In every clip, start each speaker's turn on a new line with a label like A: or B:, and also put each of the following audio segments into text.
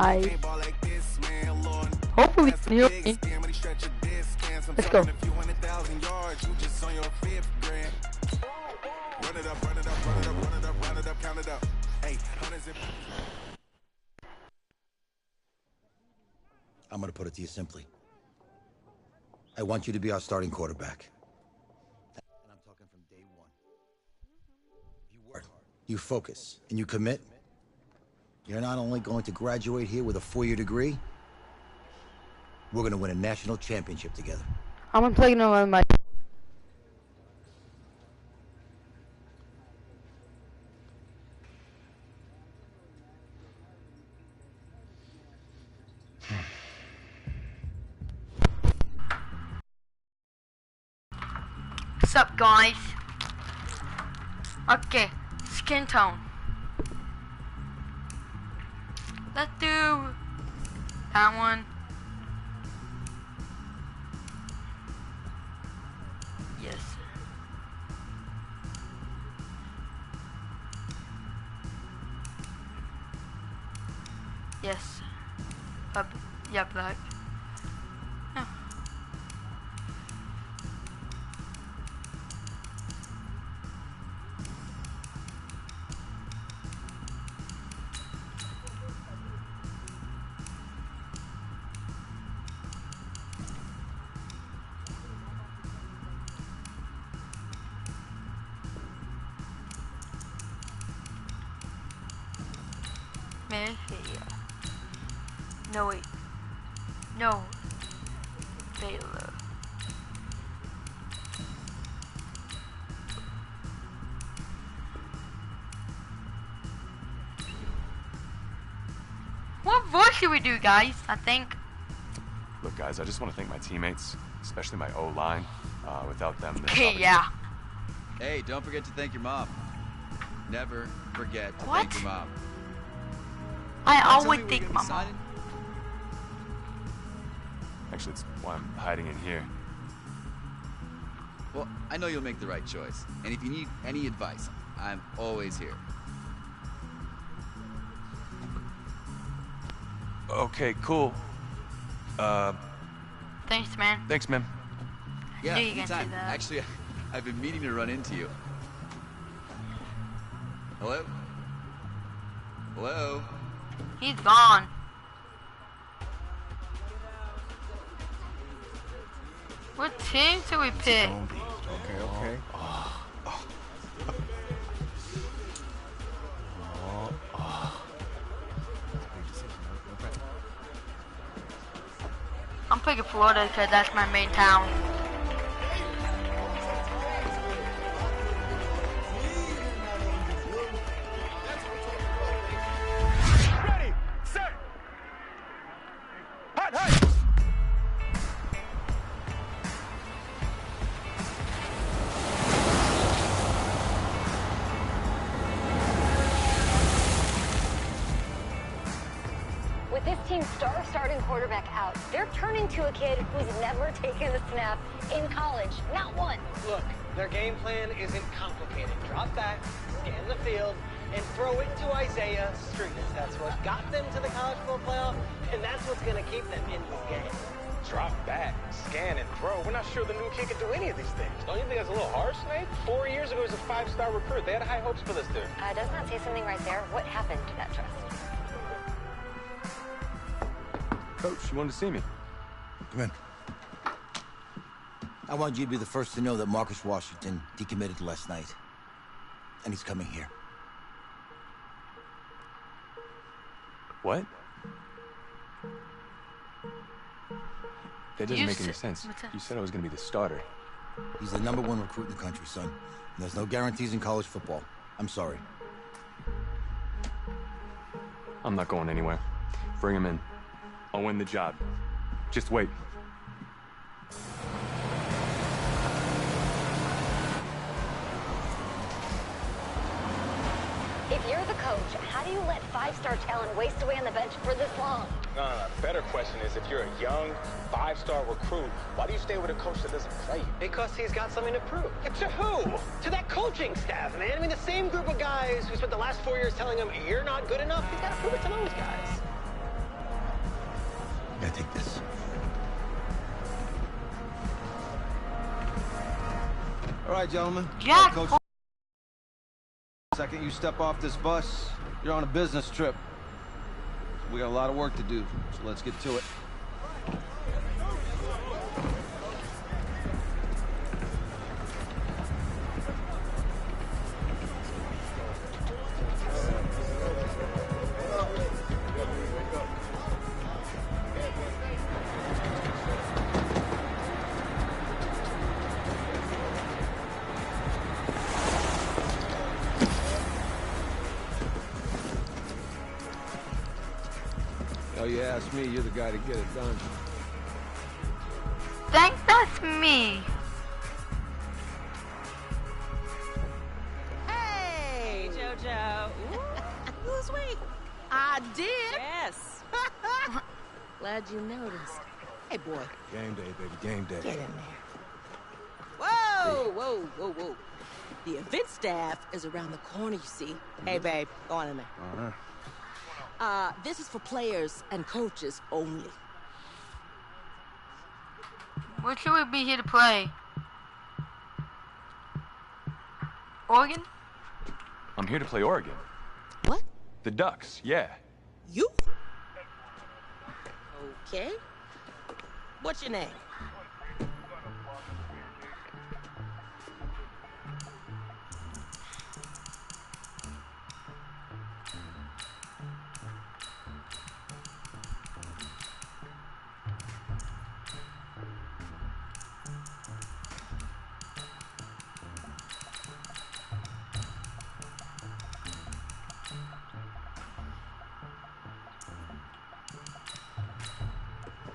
A: I hopefully can hear me. Let's go.
B: I'm gonna put it to you simply. I want you to be our starting quarterback. And I'm talking from day one. If you work, you focus, and you commit, you're not only going to graduate here with a 4-year degree, we're gonna win a national championship together.
A: I'm gonna play no my. What's up, guys? Okay, skin tone. Let's do that one. Yes. Yes. Yeah, black. No. Man, yeah. No, wait. No. Baylor. What voice should we do, guys? I think.
C: Look, guys, I just want to thank my teammates, especially my O-line. Without them,
A: Okay, yeah.
D: Hey, don't forget to thank your mom. Never forget to thank your mom.
A: I always think my mom.
C: Actually, it's why I'm hiding in here.
D: Well, I know you'll make the right choice. And if you need any advice, I'm always here.
C: Okay, cool.
A: Thanks, man.
C: Thanks, man.
D: Yeah,
A: knew you were gonna
D: anytime.
A: say that.
D: Actually, I've been meaning to run into you. Hello? Hello?
A: He's gone. What team should we pick?
C: Okay.
A: I'm picking Florida because that's my main town.
E: Ready, set, hot, hot.
F: With this team's starting quarterback out, they're turning to a kid who's never taken a snap in college. Not one.
G: Look, their game plan isn't complicated. Drop back, scan the field, and throw it to Isaiah Street. That's what got them to the college football playoff, and that's what's going to keep them in this game.
E: Drop back, scan, and throw. We're not sure the new kid can do any of these things. Don't you think that's a little harsh, Nate? 4 years ago, he was a 5-star recruit. They had high hopes for this dude.
F: Does not say something right there. What happened to that trust?
C: Coach, you wanted to see me?
B: Come in. I want you to be the first to know that Marcus Washington decommitted last night. And he's coming here.
C: What? That doesn't make any sense. You said I was going to be the starter.
B: He's the #1 recruit in the country, son. And there's no guarantees in college football. I'm sorry.
C: I'm not going anywhere. Bring him in. I'll win the job. Just wait.
F: If you're the coach, how do you let 5-star talent waste away on the bench for this long?
E: No. The better question is, if you're a young 5-star recruit, why do you stay with a coach that doesn't play you?
G: Because he's got something to prove. To who? To that coaching staff, man. I mean, the same group of guys who spent the last 4 years telling him, you're not good enough, he's got to prove it to those guys.
B: Yeah, take this.
H: All right, gentlemen.
A: Jack,
H: Coach. Second you step off this bus, you're on a business trip. We got a lot of work to do, so let's get to it. Oh, you ask me, you're the guy to get it done.
A: think that's me.
I: Hey, JoJo. Ooh, sweet. I did. Yes. Glad you noticed. Hey, boy.
H: Game day, baby, game day.
I: Get in there. Whoa, whoa, whoa, whoa. The event staff is around the corner, you see. Hey, babe, go on in there. This is for players and coaches only.
A: What should we be here to play? Oregon?
C: I'm here to play Oregon.
I: What?
C: The Ducks, yeah.
I: You? Okay. What's your name?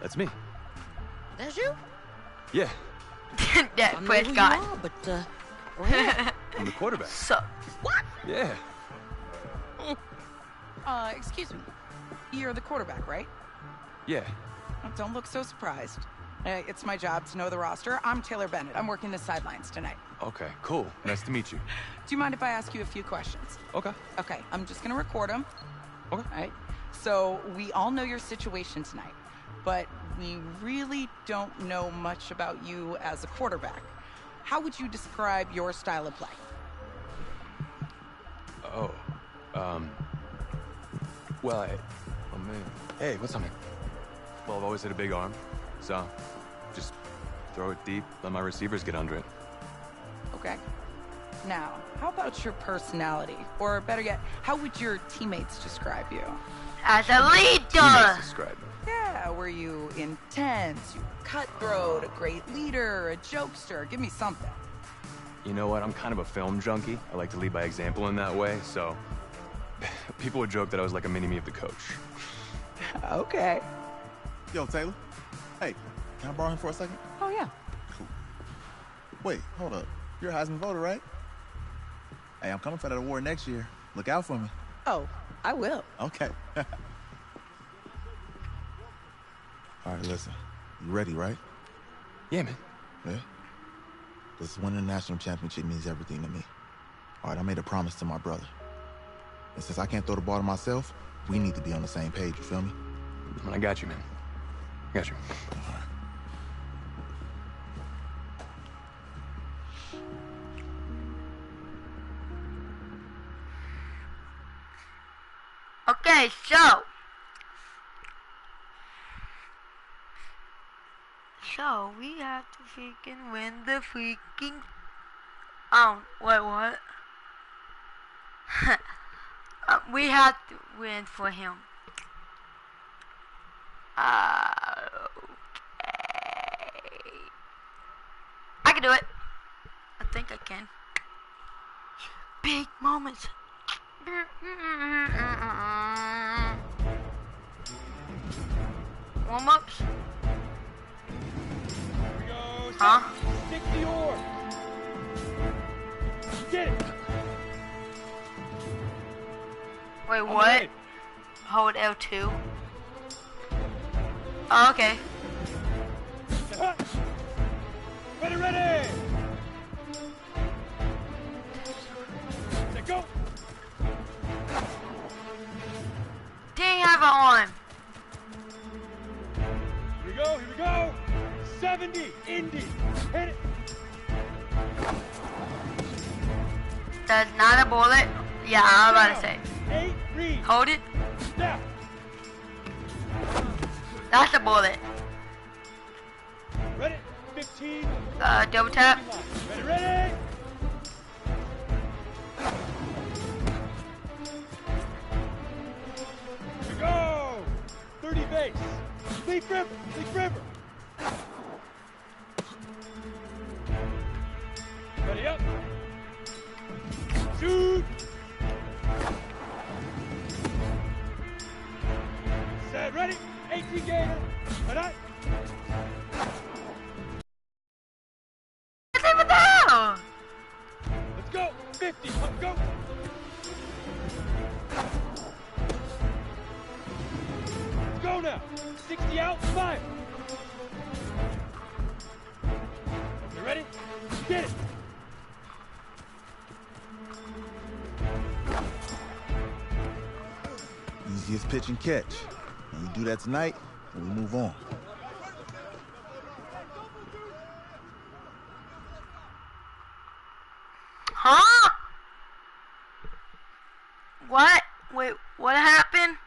C: That's me.
I: That's you?
C: Yeah,
A: That
I: I know
A: first
I: who
A: guy.
I: you are, but, go ahead.
C: I'm the quarterback.
A: So,
I: What?
C: Yeah.
J: Excuse me. You're the quarterback, right?
C: Yeah.
J: Don't look so surprised. It's my job to know the roster. I'm Taylor Bennett. I'm working the sidelines tonight.
C: Okay, cool. Nice to meet you.
J: Do you mind if I ask you a few questions?
C: Okay.
J: Okay, I'm just gonna record them.
C: Okay.
J: All right. So we all know your situation tonight, but we really don't know much about you as a quarterback. How would you describe your style of play?
C: Oh, well, oh man. Hey, what's up, man? Well, I've always had a big arm, so just throw it deep, let my receivers get under it.
J: Okay. Now, how about your personality? Or better yet, how would your teammates describe you?
A: as a
C: Teammates
A: leader.
C: describe me.
J: Yeah, were you intense, you cutthroat, a great leader, a jokester? Give me something.
C: You know what? I'm kind of a film junkie. I like to lead by example in that way, so people would joke that I was like a mini-me of the coach.
J: Okay.
K: Yo, Taylor. Hey, can I borrow him for a second?
J: Oh, yeah.
K: Cool. Wait, hold up. You're a Heisman voter, right? Hey, I'm coming for that award next year. Look out for me.
J: Oh, I will.
K: Okay. All right, listen. You ready, right?
C: Yeah, man.
K: Yeah? This winning the national championship means everything to me. All right, I made a promise to my brother. And since I can't throw the ball to myself, we need to be on the same page, you feel me?
C: I got you, man. I got you.
K: All right.
A: Okay, so we have to freaking win the freaking wait, what? We have to win for him. Okay. I can do it. I think I can. Big moments. Warm-ups? Huh?
E: Stick the oar. Get it.
A: Wait, what? Hold L2. Oh, okay.
E: Ready, ready. Set, go.
A: Dang, I have an arm.
L: 70, Indy. Hit it.
A: That's not a bullet. Yeah, I was about to say.
L: 8, read.
A: Hold it.
L: Snap.
A: That's a bullet.
L: Ready? 15.
A: Double tap.
L: Ready, ready. Here we go. 30 base. Leaf river. Leaf river. Ready up. Shoot. Set. Ready. 18 gator. Ready.
A: Leave it down.
L: Let's go. 50. Let's go. Let's go now. 60 out. 5. You ready? Get it.
K: Easiest pitch and catch. And you do that tonight, and we move on.
A: Huh? What? Wait, what happened?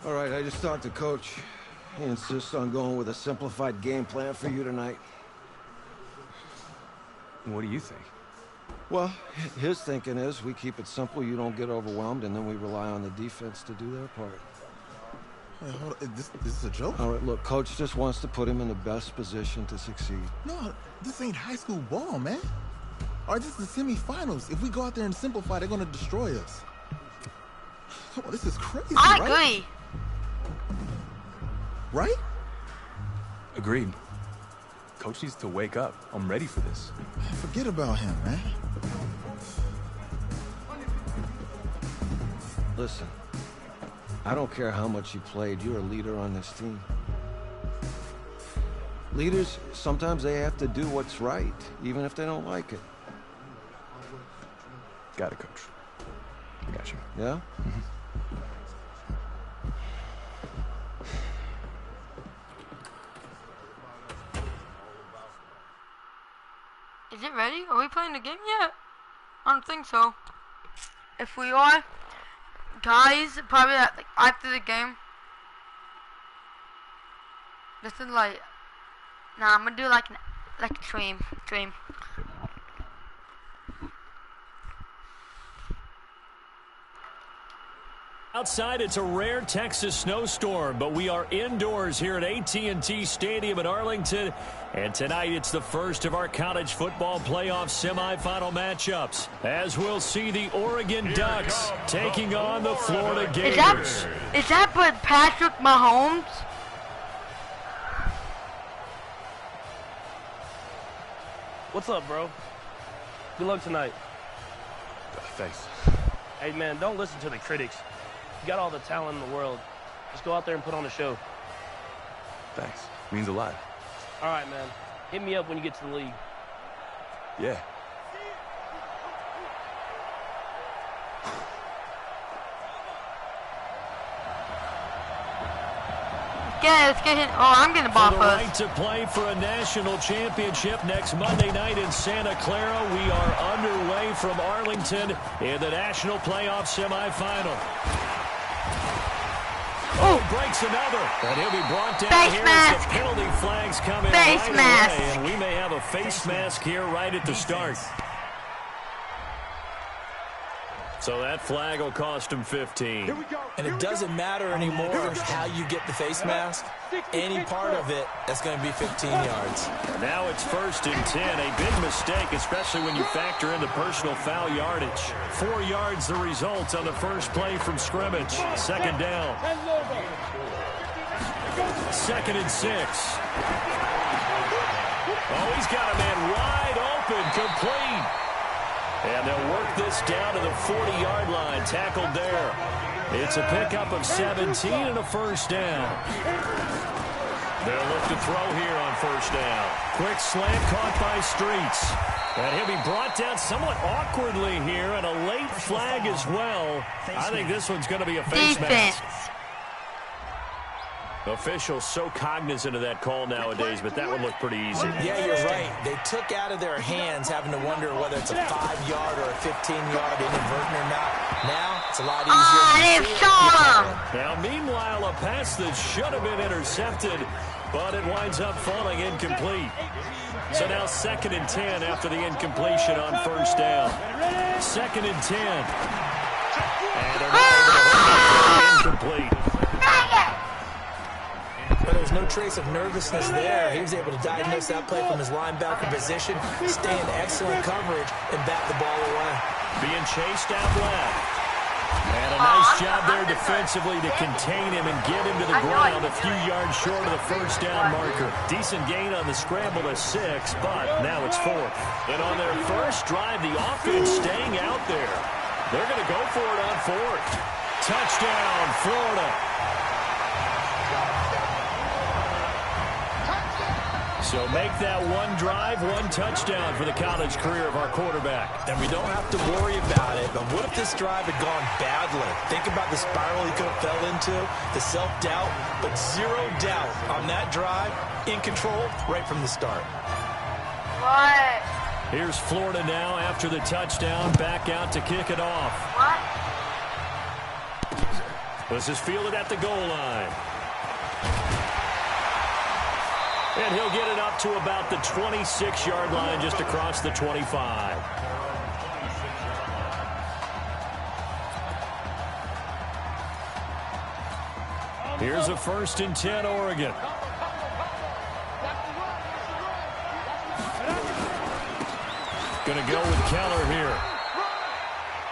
M: All right, I just talked to Coach. He insists on going with a simplified game plan for you tonight.
C: What do you think?
M: Well, his thinking is we keep it simple, you don't get overwhelmed, and then we rely on the defense to do their part.
K: Hey, hold on. This is a joke?
M: All right, look, Coach just wants to put him in the best position to succeed.
K: No, this ain't high school ball, man. All right, this is the semifinals. If we go out there and simplify, they're going to destroy us. Come on, this is crazy,
A: I
K: right?
A: agree.
K: Right?
C: Agreed. Coach needs to wake up. I'm ready for this.
K: Forget about him, man.
M: Listen, I don't care how much you played, you're a leader on this team. Leaders, sometimes they have to do what's right, even if they don't like it.
C: Got it, Coach. I got you.
M: Yeah?
A: Is it ready? Are we playing the game yet? I don't think so. If we are, guys, probably like after the game. This is like, nah, I'm gonna do like a stream.
N: Outside, it's a rare Texas snowstorm, but we are indoors here at AT&T Stadium in Arlington. And tonight, it's the first of our college football playoff semifinal matchups, as we'll see the Oregon Ducks taking on the Florida Gators.
A: Is that but Patrick Mahomes?
O: What's up, bro? Good luck tonight.
C: Thanks.
O: Hey, man, don't listen to the critics. You got all the talent in the world. Just go out there and put on a show.
C: Thanks. Means a lot.
O: All right, man. Hit me up when you get to the league.
C: Yeah.
A: Let's get hit. Oh, I'm getting a ball
N: For the
A: first.
N: right to play for a national championship next Monday night in Santa Clara. We are underway from Arlington in the national playoff semifinal. Oh, breaks another. And he'll be brought down
A: face
N: here
A: mask.
N: as the penalty flags come in
A: Face
N: right
A: mask.
N: away. And we may have a face mask here right at the start. So that flag will cost him 15.
P: And it doesn't matter anymore how you get the face mask. Any part of it, that's going to be 15 yards.
N: Now it's 1st and 10. A big mistake, especially when you factor in the personal foul yardage. 4 yards the result on the first play from scrimmage. Second down. 2nd and 6. Oh, he's got a man wide open, complete. And they'll work this down to the 40-yard line, tackled there. It's a pickup of 17 and a first down. They'll look to throw here on first down. Quick slant caught by Streets. And he'll be brought down somewhat awkwardly here, and a late flag as well. I think this one's going to be a face mask. Officials so cognizant of that call nowadays, but that one looked pretty easy.
P: Yeah, you're right. They took out of their hands having to wonder whether it's a 5-yard or a 15-yard inadvertent or not. Now, it's a lot easier.
N: Now, meanwhile, a pass that should have been intercepted, but it winds up falling incomplete. So now 2nd and 10 after the incompletion on first down. 2nd and 10. And they're not able to hold it incomplete.
P: But there's no trace of nervousness there. He was able to diagnose that play from his linebacker position, stay in excellent coverage, and bat the ball away.
N: Being chased out left. And a nice job there defensively to contain him and get him to the ground a few yards short of the first down marker. Decent gain on the scramble to 6, but now it's 4th. And on their first drive, the offense staying out there. They're going to go for it on 4th. Touchdown, Florida. So make that one drive, one touchdown for the college career of our quarterback.
P: And we don't have to worry about it, but what if this drive had gone badly? Think about the spiral he could have fell into, the self-doubt, but zero doubt on that drive, in control right from the start.
A: What?
N: Here's Florida now after the touchdown, back out to kick it off.
A: What?
N: This is fielded at the goal line. And he'll get it up to about the 26-yard line, just across the 25. Here's a 1st and 10, Oregon. Going to go with Keller here.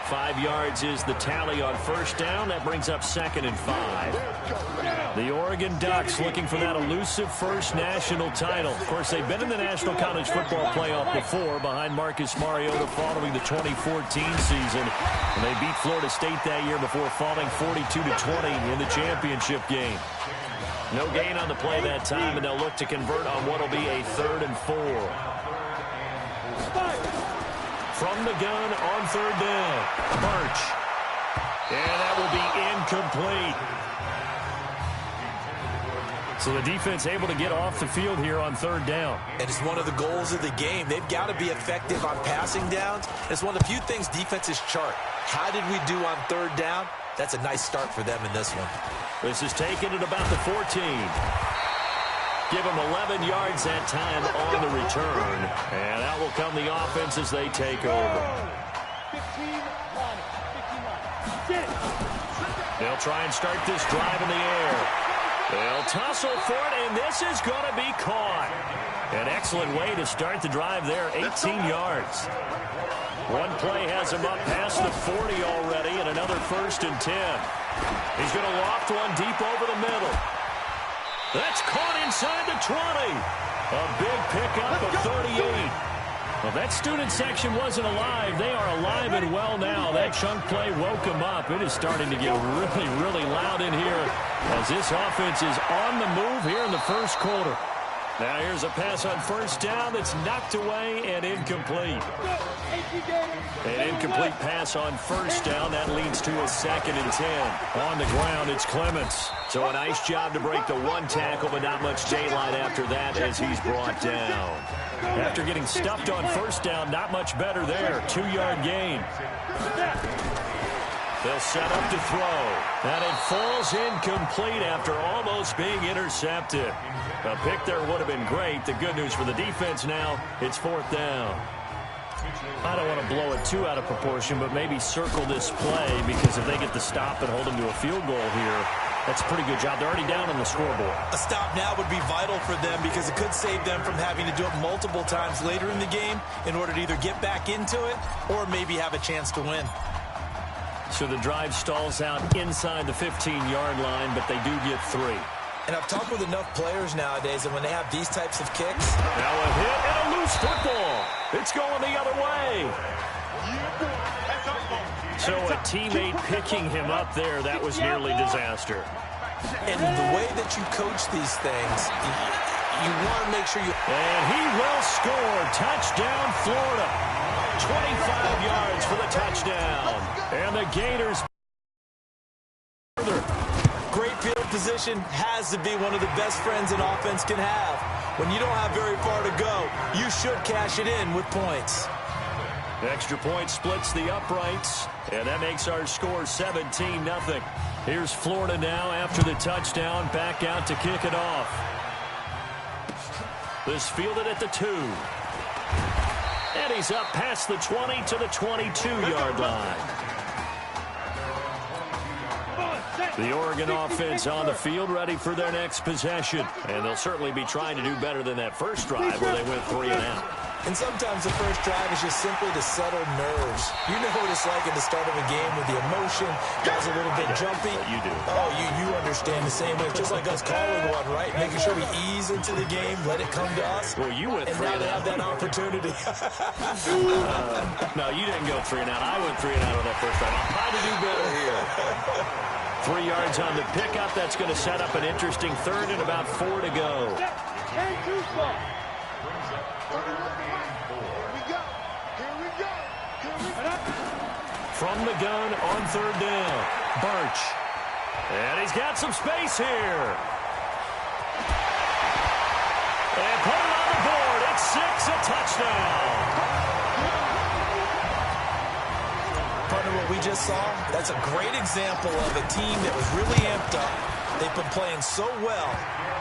N: 5 yards is the tally on first down. That brings up 2nd and 5. The Oregon Ducks looking for that elusive first national title. Of course, they've been in the National College Football Playoff before behind Marcus Mariota following the 2014 season. And they beat Florida State that year before falling 42-20 in the championship game. No gain on the play that time, and they'll look to convert on what will be a 3rd and 4. From the gun on 3rd down. Birch. And that will be incomplete. So the defense able to get off the field here on 3rd down.
P: And it's one of the goals of the game. They've got to be effective on passing downs. It's one of the few things defenses chart. How did we do on 3rd down? That's a nice start for them in this one.
N: This is taken at about the 14. Give them 11 yards that time on the return. And out will come the offense as they take over. They'll try and start this drive in the air. They'll tussle for it, and this is going to be caught. An excellent way to start the drive there, 18 yards. One play has him up past the 40 already, and another 1st and 10. He's going to loft one deep over the middle. That's caught inside the 20. A big pickup of 38. Well, that student section wasn't alive. They are alive and well now. That chunk play woke them up. It is starting to get really, really loud in here as this offense is on the move here in the first quarter. Now here's a pass on first down that's knocked away and incomplete. An incomplete pass on first down. That leads to a 2nd and 10. On the ground, it's Clements. So a nice job to break the one tackle, but not much daylight after that as he's brought down. After getting stuffed on first down, not much better there. 2-yard gain. They'll set up to throw. And it falls incomplete after almost being intercepted. A pick there would have been great. The good news for the defense now, it's 4th down. I don't want to blow it too out of proportion, but maybe circle this play because if they get the stop and hold them to a field goal here, that's a pretty good job. They're already down on the scoreboard.
P: A stop now would be vital for them because it could save them from having to do it multiple times later in the game in order to either get back into it or maybe have a chance to win.
N: So the drive stalls out inside the 15-yard line, but they do get 3.
P: And I've talked with enough players nowadays, and when they have these types of kicks...
N: Now a hit and a loose football. It's going the other way. So a teammate picking him up there, that was nearly disaster.
P: And the way that you coach these things, you want to make sure you...
N: And he will score. Touchdown, Florida. 25 yards for the touchdown. And the Gators...
P: Great field position has to be one of the best friends an offense can have. When you don't have very far to go, you should cash it in with points.
N: The extra point splits the uprights, and that makes our score 17-0. Here's Florida now after the touchdown, back out to kick it off. This fielded at the 2. And he's up past the 20 to the 22-yard line. The Oregon offense on the field ready for their next possession. And they'll certainly be trying to do better than that first drive where they went 3 and out.
P: And sometimes the first drive is just simply to settle nerves. You know what it's like at the start of a game with the emotion. Guys a little bit jumpy.
N: You do.
P: Oh, you understand the same way. It's just like us calling one, right? Making sure we ease into the game, let it come to us.
N: Well, you went 3 and out.
P: And now they have that opportunity.
N: No, you didn't go 3 and out. I went 3 and out on that first drive. I'm trying to do better here. 3 yards on the pickup. That's going to set up an interesting third and about 4 to go. From the gun on third down, Birch. And he's got some space here. And put it on the board. It's 6, a touchdown.
P: Partner, what we just saw, that's a great example of a team that was really amped up. They've been playing so well,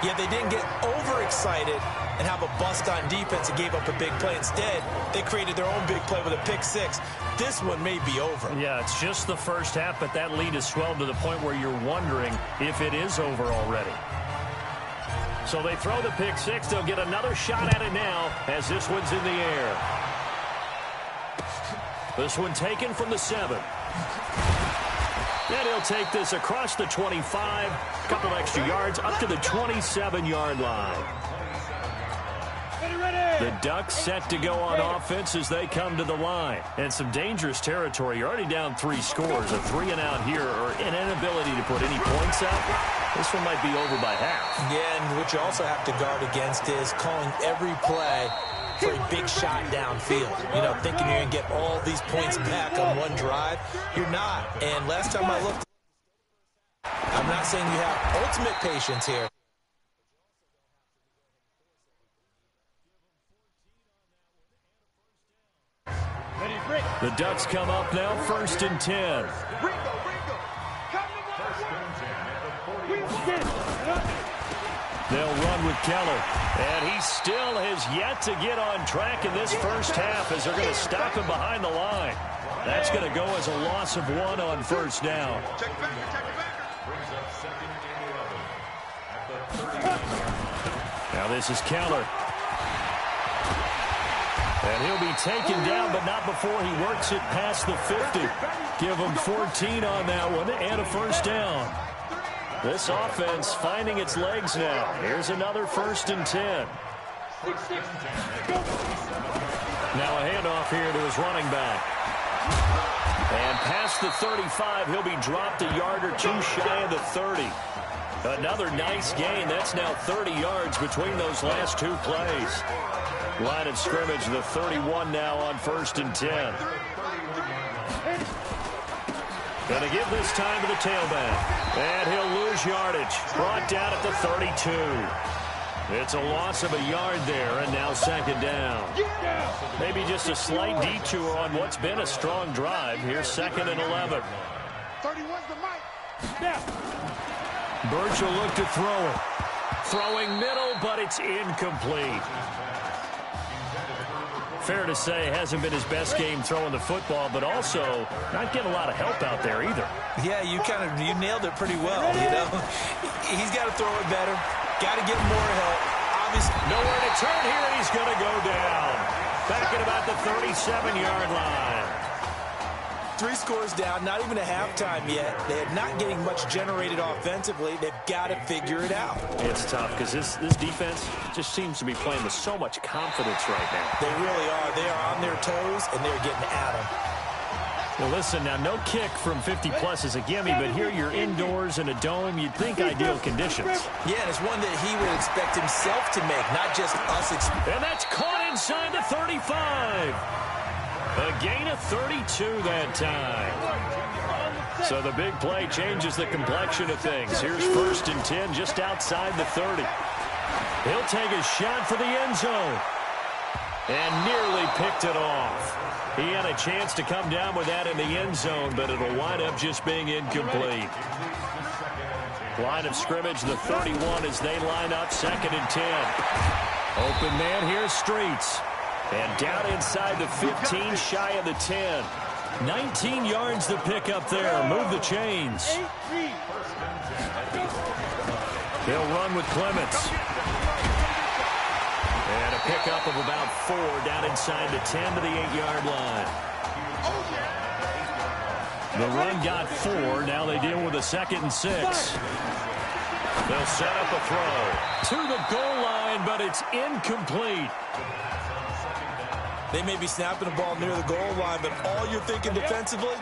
P: yet they didn't get overexcited and have a bust on defense and gave up a big play. Instead, they created their own big play with a pick-6. This one may be over.
N: Yeah, it's just the first half, but that lead has swelled to the point where you're wondering if it is over already. So they throw the pick-6. They'll get another shot at it now as this one's in the air. This one taken from the 7. And he'll take this across the 25, a couple extra yards, up to the 27-yard line. The Ducks set to go on offense as they come to the line. And some dangerous territory. You're already down 3 scores. A 3 and out here, or an inability to put any points out. This one might be over by half.
P: Yeah, and what you also have to guard against is calling every play for a big shot downfield. You know, thinking you're going to get all these points back on one drive. You're not. And last time I looked, I'm not saying you have ultimate patience here.
N: The Ducks come up now, 1st and 10. They'll run with Keller. And he still has yet to get on track in this first half as they're going to stop him behind the line. That's going to go as a loss of 1 on first down. Now this is Keller. And he'll be taken down, but not before he works it past the 50. Give him 14 on that one and a first down. This offense finding its legs now. Here's another 1st and 10. Now a handoff here to his running back. And past the 35, he'll be dropped a yard or 2 shy of the 30. Another nice gain. That's now 30 yards between those last 2 plays. Line of scrimmage, the 31 now on 1st and 10. Going to give this time to the tailback. And he'll lose yardage. Brought down at the 32. It's a loss of a yard there, and now 2nd down. Maybe just a slight detour on what's been a strong drive. Here's 2nd and 11.
L: 31's the mic.
N: Birch will look to throw it. Throwing middle, but it's incomplete. Fair to say, hasn't been his best game throwing the football, but also not getting a lot of help out there either.
P: Yeah, you nailed it pretty well, you know. He's got to throw it better. Got to get more help. Obviously,
N: nowhere to turn here, and he's going to go down. Back at about the 37-yard line.
P: 3 scores down, not even a halftime yet. They're not getting much generated offensively. They've got to figure it out.
N: It's tough because this defense just seems to be playing with so much confidence right now.
P: They really are. They are on their toes, and they're getting at them.
N: Well, listen, now no kick from 50-plus is a gimme, but here you're indoors in a dome. You'd think ideal conditions.
P: Yeah, and it's one that he would expect himself to make, not just us.
N: And that's caught inside the 35. A gain of 32 that time. So the big play changes the complexion of things. Here's 1st and 10 just outside the 30. He'll take a shot for the end zone. And nearly picked it off. He had a chance to come down with that in the end zone, but it'll wind up just being incomplete. Line of scrimmage, the 31 as they line up 2nd and 10. Open man here, Streets. And down inside the 15, shy of the 10. 19 yards to pick up there. Move the chains. He'll run with Clements. And a pickup of about 4 down inside the 10 to the 8-yard line. The run got 4. Now they deal with a 2nd and 6. They'll set up a throw to the goal line, but it's incomplete.
P: They may be snapping the ball near the goal line, but all you're thinking defensively,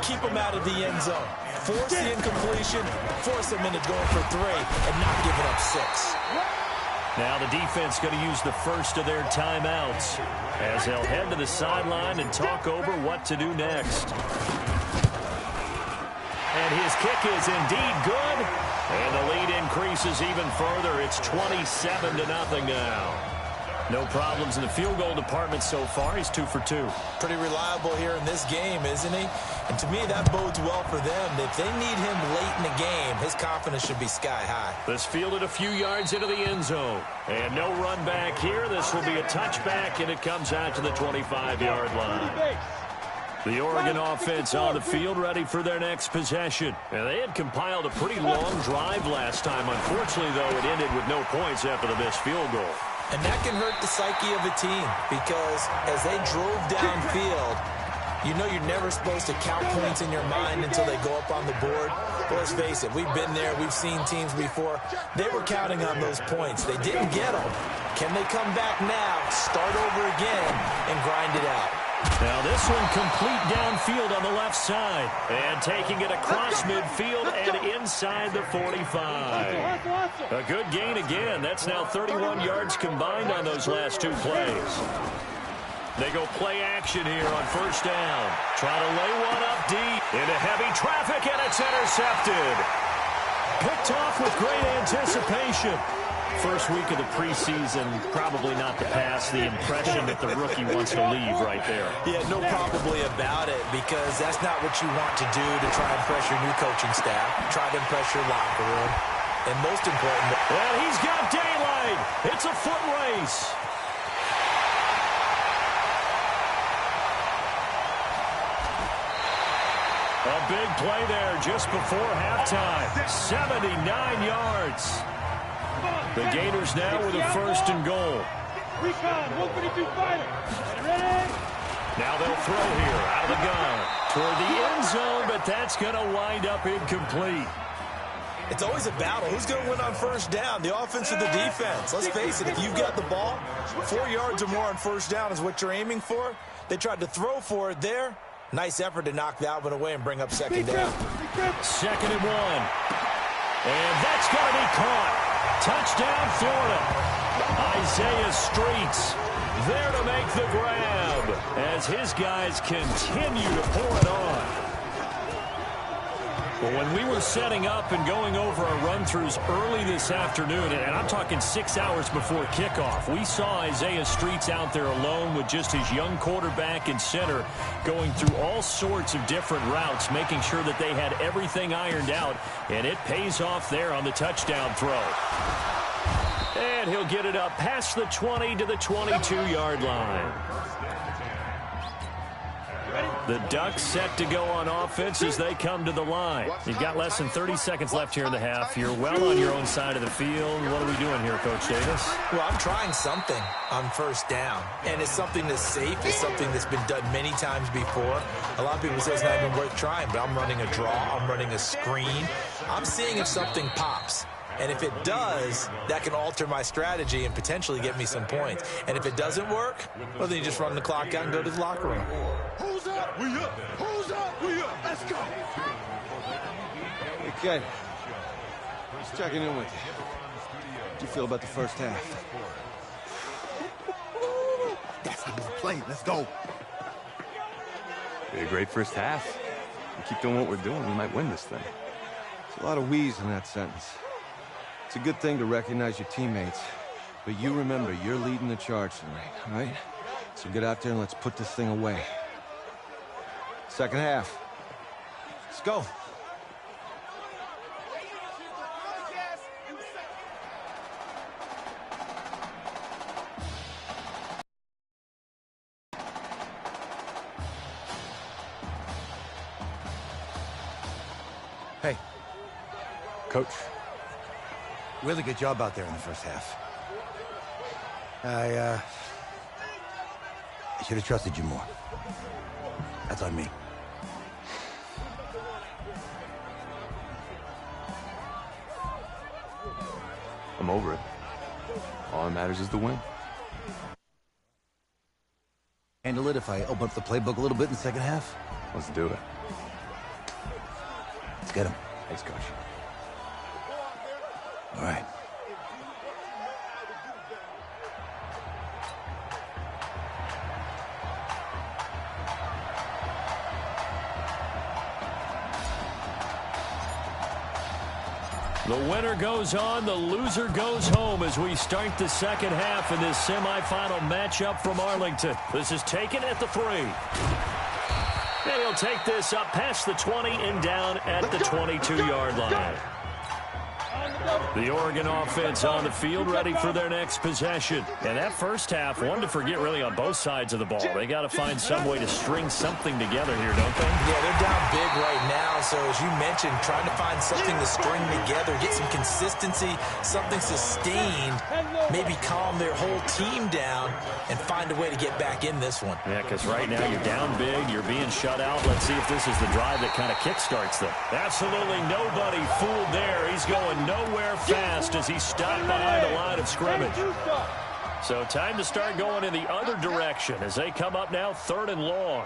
P: keep them out of the end zone. Force the incompletion, force them into going for 3, and not giving up 6.
N: Now the defense going to use the first of their timeouts as they'll head to the sideline and talk over what to do next. And his kick is indeed good. And the lead increases even further. It's 27-0 now. No problems in the field goal department so far. He's 2 for 2.
P: Pretty reliable here in this game, isn't he? And to me, that bodes well for them. If they need him late in the game, his confidence should be sky high.
N: This fielded a few yards into the end zone. And no run back here. This will be a touchback, and it comes out to the 25-yard line. The Oregon offense on the field ready for their next possession. And they had compiled a pretty long drive last time. Unfortunately, though, it ended with no points after the missed field goal.
P: And that can hurt the psyche of a team because as they drove downfield, you know you're never supposed to count points in your mind until they go up on the board. Well, let's face it, we've been there. We've seen teams before. They were counting on those points. They didn't get them. Can they come back now, start over again, and grind it out?
N: Now this one complete downfield on the left side. And taking it across midfield and inside the 45. A good gain again. That's now 31 yards combined on those last 2 plays. They go play action here on 1st down. Try to lay one up deep into heavy traffic, and it's intercepted. Picked off with great anticipation. First week of the preseason, probably not the pass, the impression that the rookie wants to leave right there.
P: Yeah, no probably about it, because that's not what you want to do to try and impress your new coaching staff. Try to impress your locker room. And most important...
N: Well, he's got daylight. It's a foot race. A big play there just before halftime. 79 yards. The Gators now with a 1st and goal.
L: Recon, 132 fighter. Ready?
N: Now they'll throw here out of the gun toward the end zone, but that's going to wind up incomplete.
P: It's always a battle. Who's going to win on 1st down, the offense or the defense? Let's face it, if you've got the ball, 4 yards or more on 1st down is what you're aiming for. They tried to throw for it there. Nice effort to knock that one away and bring up 2nd down.
N: 2nd and 1. And that's going to be caught. Touchdown, Florida. Isaiah Streets there to make the grab as his guys continue to pour it on. Well, when we were setting up and going over our run-throughs early this afternoon, and I'm talking 6 hours before kickoff, we saw Isaiah Streets out there alone with just his young quarterback and center going through all sorts of different routes, making sure that they had everything ironed out, and it pays off there on the touchdown throw. And he'll get it up past the 20 to the 22-yard line. The Ducks set to go on offense as they come to the line. You've got less than 30 seconds left here in the half. You're well on your own side of the field. What are we doing here, Coach Davis?
P: Well, I'm trying something on 1st down. And it's something that's safe. It's something that's been done many times before. A lot of people say it's not even worth trying, but I'm running a draw. I'm running a screen. I'm seeing if something pops. And if it does, that can alter my strategy and potentially get me some points. And if it doesn't work, well, then you just run the clock out and go to the locker room.
M: Who's up? We up. Who's up? We up. Let's go. Okay. Just checking in with you. How do you feel about the first half?
K: That's how we're playing. Let's go.
C: Be a great first half. We keep doing what we're doing, we might win this thing.
M: There's a lot of wheeze in that sentence. It's a good thing to recognize your teammates. But you remember, you're leading the charge tonight, all right? So get out there and let's put this thing away. Second half. Let's go.
B: Hey.
C: Coach.
B: Really good job out there in the first half. I should have trusted you more. That's on me.
C: I'm over it. All that matters is the win.
B: Handle it if I open up the playbook a little bit in the second half?
C: Let's do it.
B: Let's get him.
C: Thanks, Coach.
B: All right.
N: The winner goes on, the loser goes home as we start the second half in this semifinal matchup from Arlington. This is taken at the 3. And he'll take this up past the 20 and down at the 22-yard line. The Oregon offense on the field ready for their next possession. And that first half, one to forget really on both sides of the ball. They got to find some way to string something together here, don't they?
P: Yeah, they're down big right now. So as you mentioned, trying to find something to string together, get some consistency, something sustained, maybe calm their whole team down and find a way to get back in this one.
N: Yeah, because right now you're down big, you're being shut out. Let's see if this is the drive that kind of kickstarts them. Absolutely nobody fooled there. He's going nowhere fast as he stopped behind the line of scrimmage. So time to start going in the other direction as they come up now 3rd and long.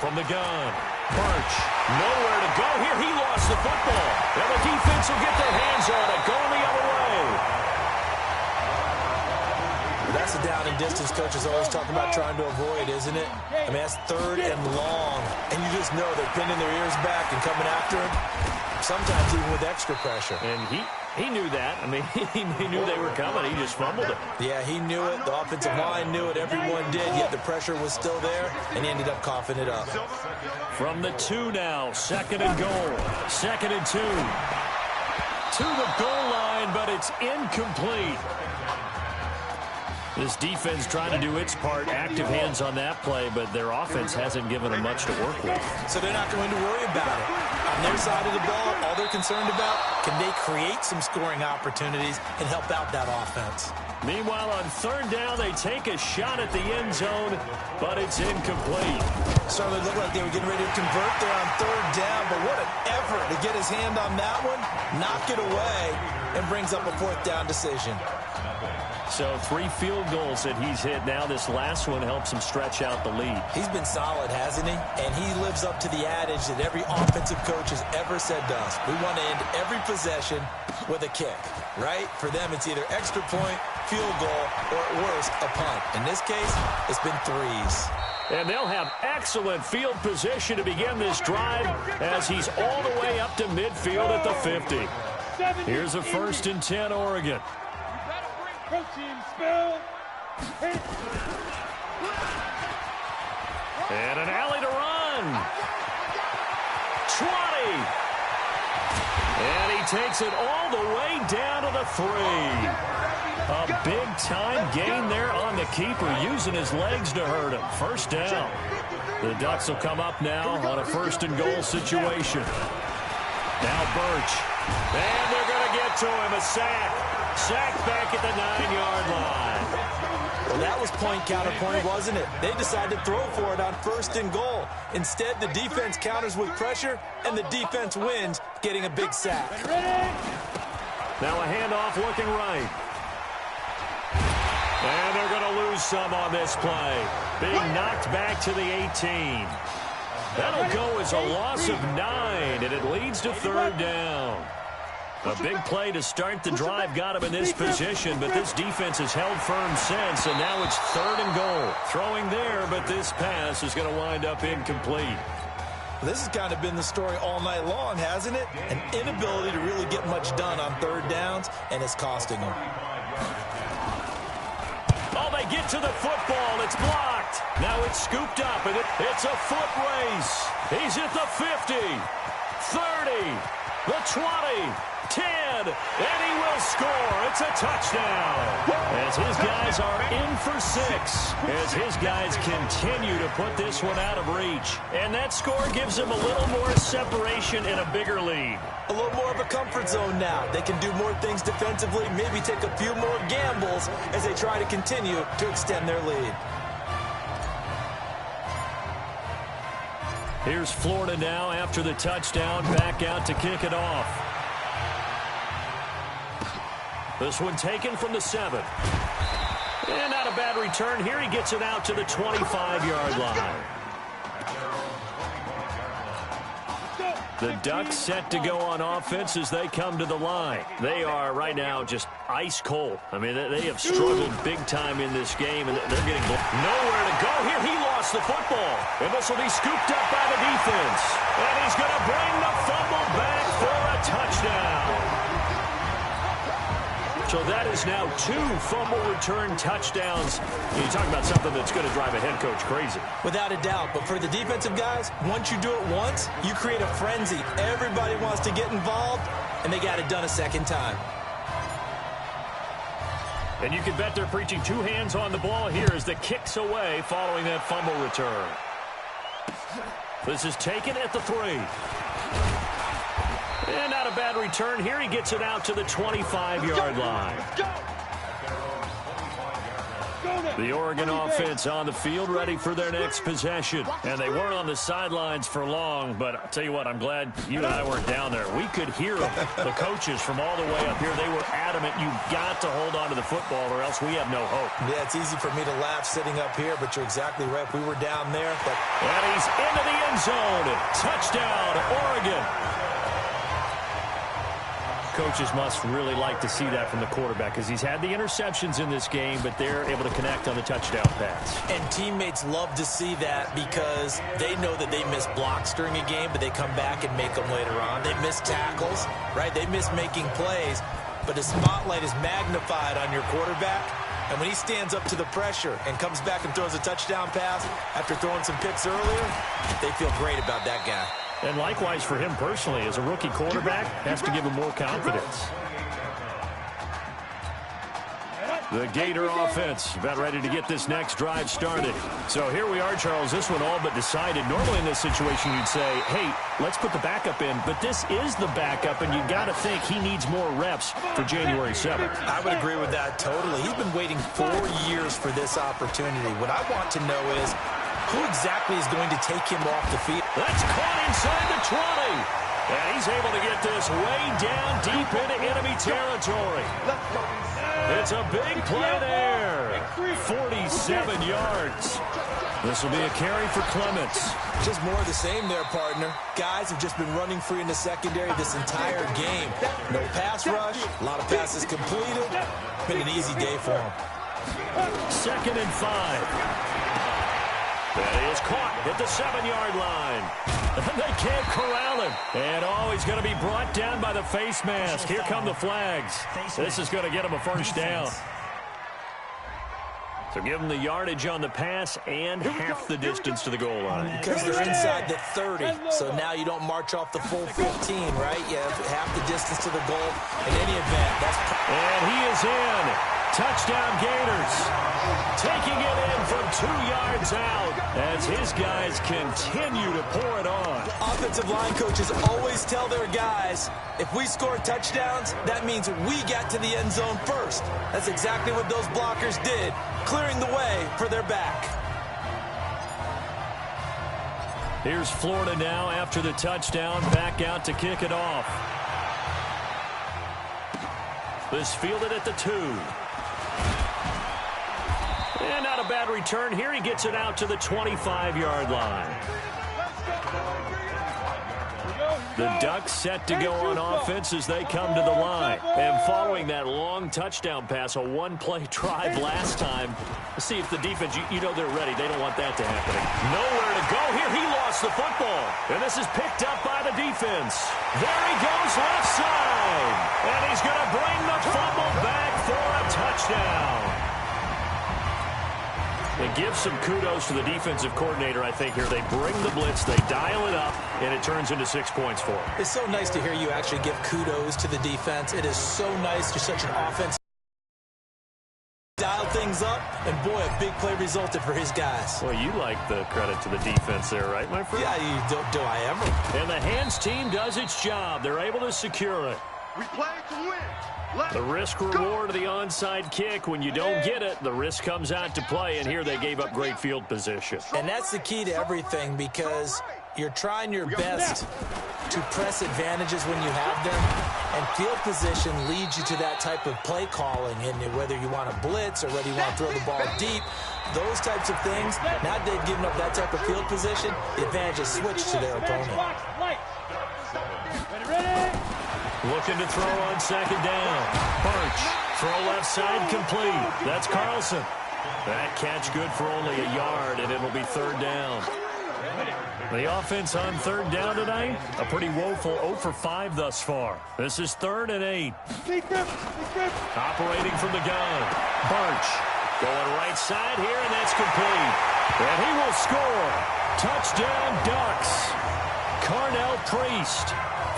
N: From the gun, Birch, nowhere to go here. He lost the football. And the defense will get their hands on it, going the other way.
P: That's a down and distance coaches always talk about trying to avoid, isn't it? I mean, that's 3rd and long, and you just know they're pinning their ears back and coming after him, sometimes even with extra pressure.
N: And he knew that. I mean, he knew they were coming. He just fumbled it.
P: Yeah, he knew it. The offensive line knew it. Everyone did, yet the pressure was still there, and he ended up coughing it up.
N: From the 2 now, 2nd and goal. 2nd and 2. To the goal line, but it's incomplete. This defense trying to do its part, active hands on that play, but their offense hasn't given them much to work with.
P: So they're not going to worry about it. On their side of the ball, all they're concerned about, can they create some scoring opportunities and help out that offense?
N: Meanwhile, on 3rd down, they take a shot at the end zone, but it's incomplete.
P: Started to look like they were getting ready to convert there on 3rd down, but what an effort to get his hand on that one, knock it away, and brings up a 4th down decision.
N: So 3 field goals that he's hit now. This last one helps him stretch out the lead.
P: He's been solid, hasn't he? And he lives up to the adage that every offensive coach has ever said to us. We want to end every possession with a kick, right? For them, it's either extra point, field goal, or at worst, a punt. In this case, it's been 3s.
N: And they'll have excellent field position to begin this drive as he's all the way up to midfield at the 50. Here's a 1st and 10, Oregon.
L: Protein spill.
N: And an alley to run. 20. And he takes it all the way down to the 3. A big-time gain there on the keeper, using his legs to hurt him. 1st down. The Ducks will come up now on a 1st and goal situation. Now Birch. And they're going to get to him. A sack. Sack back at the 9-yard line.
P: Well, that was point counterpoint, wasn't it? They decided to throw for it on 1st and goal. Instead, the defense counters with pressure, and the defense wins, getting a big sack.
N: Now a handoff looking right. And they're going to lose some on this play. Being knocked back to the 18. That'll go as a loss of 9, and it leads to third down. A big play to start the drive got him in this position, but this defense has held firm since, and now it's 3rd and goal. Throwing there, but this pass is going to wind up incomplete.
P: This has kind of been the story all night long, hasn't it? An inability to really get much done on 3rd downs, and it's costing them.
N: Oh, they get to the football. It's blocked. Now it's scooped up, and it's a foot race. He's at the 50, 30, the 20, 10, and he will score. It's a touchdown. As his guys are in for 6, as his guys continue to put this one out of reach. And that score gives him a little more separation and a bigger lead.
P: A little more of a comfort zone now. They can do more things defensively, maybe take a few more gambles as they try to continue to extend their lead.
N: Here's Florida now after the touchdown, back out to kick it off. This one taken from the 7. And not a bad return here. He gets it out to the 25-yard line. The Ducks set to go on offense as they come to the line. They are right now just ice cold. I mean, they have struggled big time in this game, and they're getting nowhere to go here. He lost the football, and this will be scooped up by the defense. And he's going to bring the fumble back for a touchdown. So that is now 2 fumble return touchdowns. You talk about something that's going to drive a head coach crazy.
P: Without a doubt. But for the defensive guys, once you do it once, you create a frenzy. Everybody wants to get involved, and they got it done a second time.
N: And you can bet they're preaching 2 hands on the ball here as the kick's away following that fumble return. This is taken at the 3. And not a bad return here. He gets it out to the 25-yard line. The Oregon offense on the field ready for their next possession. And they weren't on the sidelines for long, but I'll tell you what, I'm glad you and I weren't down there. We could hear the coaches from all the way up here. They were adamant, you've got to hold on to the football or else we have no hope.
P: Yeah, it's easy for me to laugh sitting up here, but you're exactly right. We were down there.
N: And he's into the end zone. Touchdown, Oregon. Coaches must really like to see that from the quarterback because he's had the interceptions in this game, but they're able to connect on the touchdown pass.
P: And teammates love to see that because they know that they miss blocks during a game, but they come back and make them later on. They miss tackles, right? They miss making plays, but the spotlight is magnified on your quarterback. And when he stands up to the pressure and comes back and throws a touchdown pass after throwing some picks earlier, they feel great about that guy.
N: And likewise for him personally, as a rookie quarterback, has to give him more confidence. The Gator offense about ready to get this next drive started. So here we are, Charles. This one all but decided. Normally in this situation you'd say, hey, let's put the backup in. But this is the backup, and you got to think he needs more reps for January 7th.
P: I would agree with that totally. He's been waiting 4 years for this opportunity. What I want to know is, who exactly is going to take him off the field?
N: That's caught inside the 20. And he's able to get this way down deep into enemy territory. It's a big play there. 47 yards. This will be a carry for Clements.
P: Just more of the same there, partner. Guys have just been running free in the secondary this entire game. No pass rush, a lot of passes completed. Been an easy day for him.
N: 2nd and 5. That is caught at the 7-yard line. They can't corral him. And he's going to be brought down by the face mask. Here come the flags. This is going to get him a first down. So give them the yardage on the pass and half the distance to the goal line.
P: Because they're inside the 30, so now you don't march off the full 15, right? You have half the distance to the goal in any event.
N: And he is in. Touchdown Gators. Taking it in from 2 yards out as his guys continue to pour it on.
P: Offensive line coaches always tell their guys, if we score touchdowns, that means we got to the end zone first. That's exactly what those blockers did, clearing the way for their back.
N: Here's Florida now after the touchdown, back out to kick it off. This fielded at the 2. And not a bad return here. He gets it out to the 25-yard line. The Ducks set to go on offense as they come to the line. And following that long touchdown pass, a one-play drive last time. Let's see if the defense, you know they're ready. They don't want that to happen. Nowhere to go here. He lost the football. And this is picked up by the defense. There he goes left side. And he's going to bring the fumble back for a touchdown. It gives some kudos to the defensive coordinator, I think, here. They bring the blitz, they dial it up, and it turns into 6 points for them.
P: It's so nice to hear you actually give kudos to the defense. It is so nice. You're such an offense. Dial things up, and boy, a big play resulted for his guys.
N: Well, you like the credit to the defense there, right, my friend?
P: Yeah, do I ever.
N: And the Hands team does its job. They're able to secure it.
L: We play to win.
N: The risk-reward of the onside kick. When you don't get it, the risk comes out to play, and here they gave up great field position.
P: And that's the key to everything, because you're trying your best to press advantages when you have them, and field position leads you to that type of play calling. And whether you want to blitz or whether you want to throw the ball deep, those types of things, now they've given up that type of field position, the advantage is switched to their opponent.
N: Looking to throw on second down. Birch, throw left side complete. That's Carlson. That catch good for only a yard, and it'll be third down. The offense on third down tonight, a pretty woeful 0 for 5 thus far. This is 3rd and 8. Operating from the gun. Birch going right side here, and that's complete. And he will score. Touchdown, Ducks. Carnell Priest.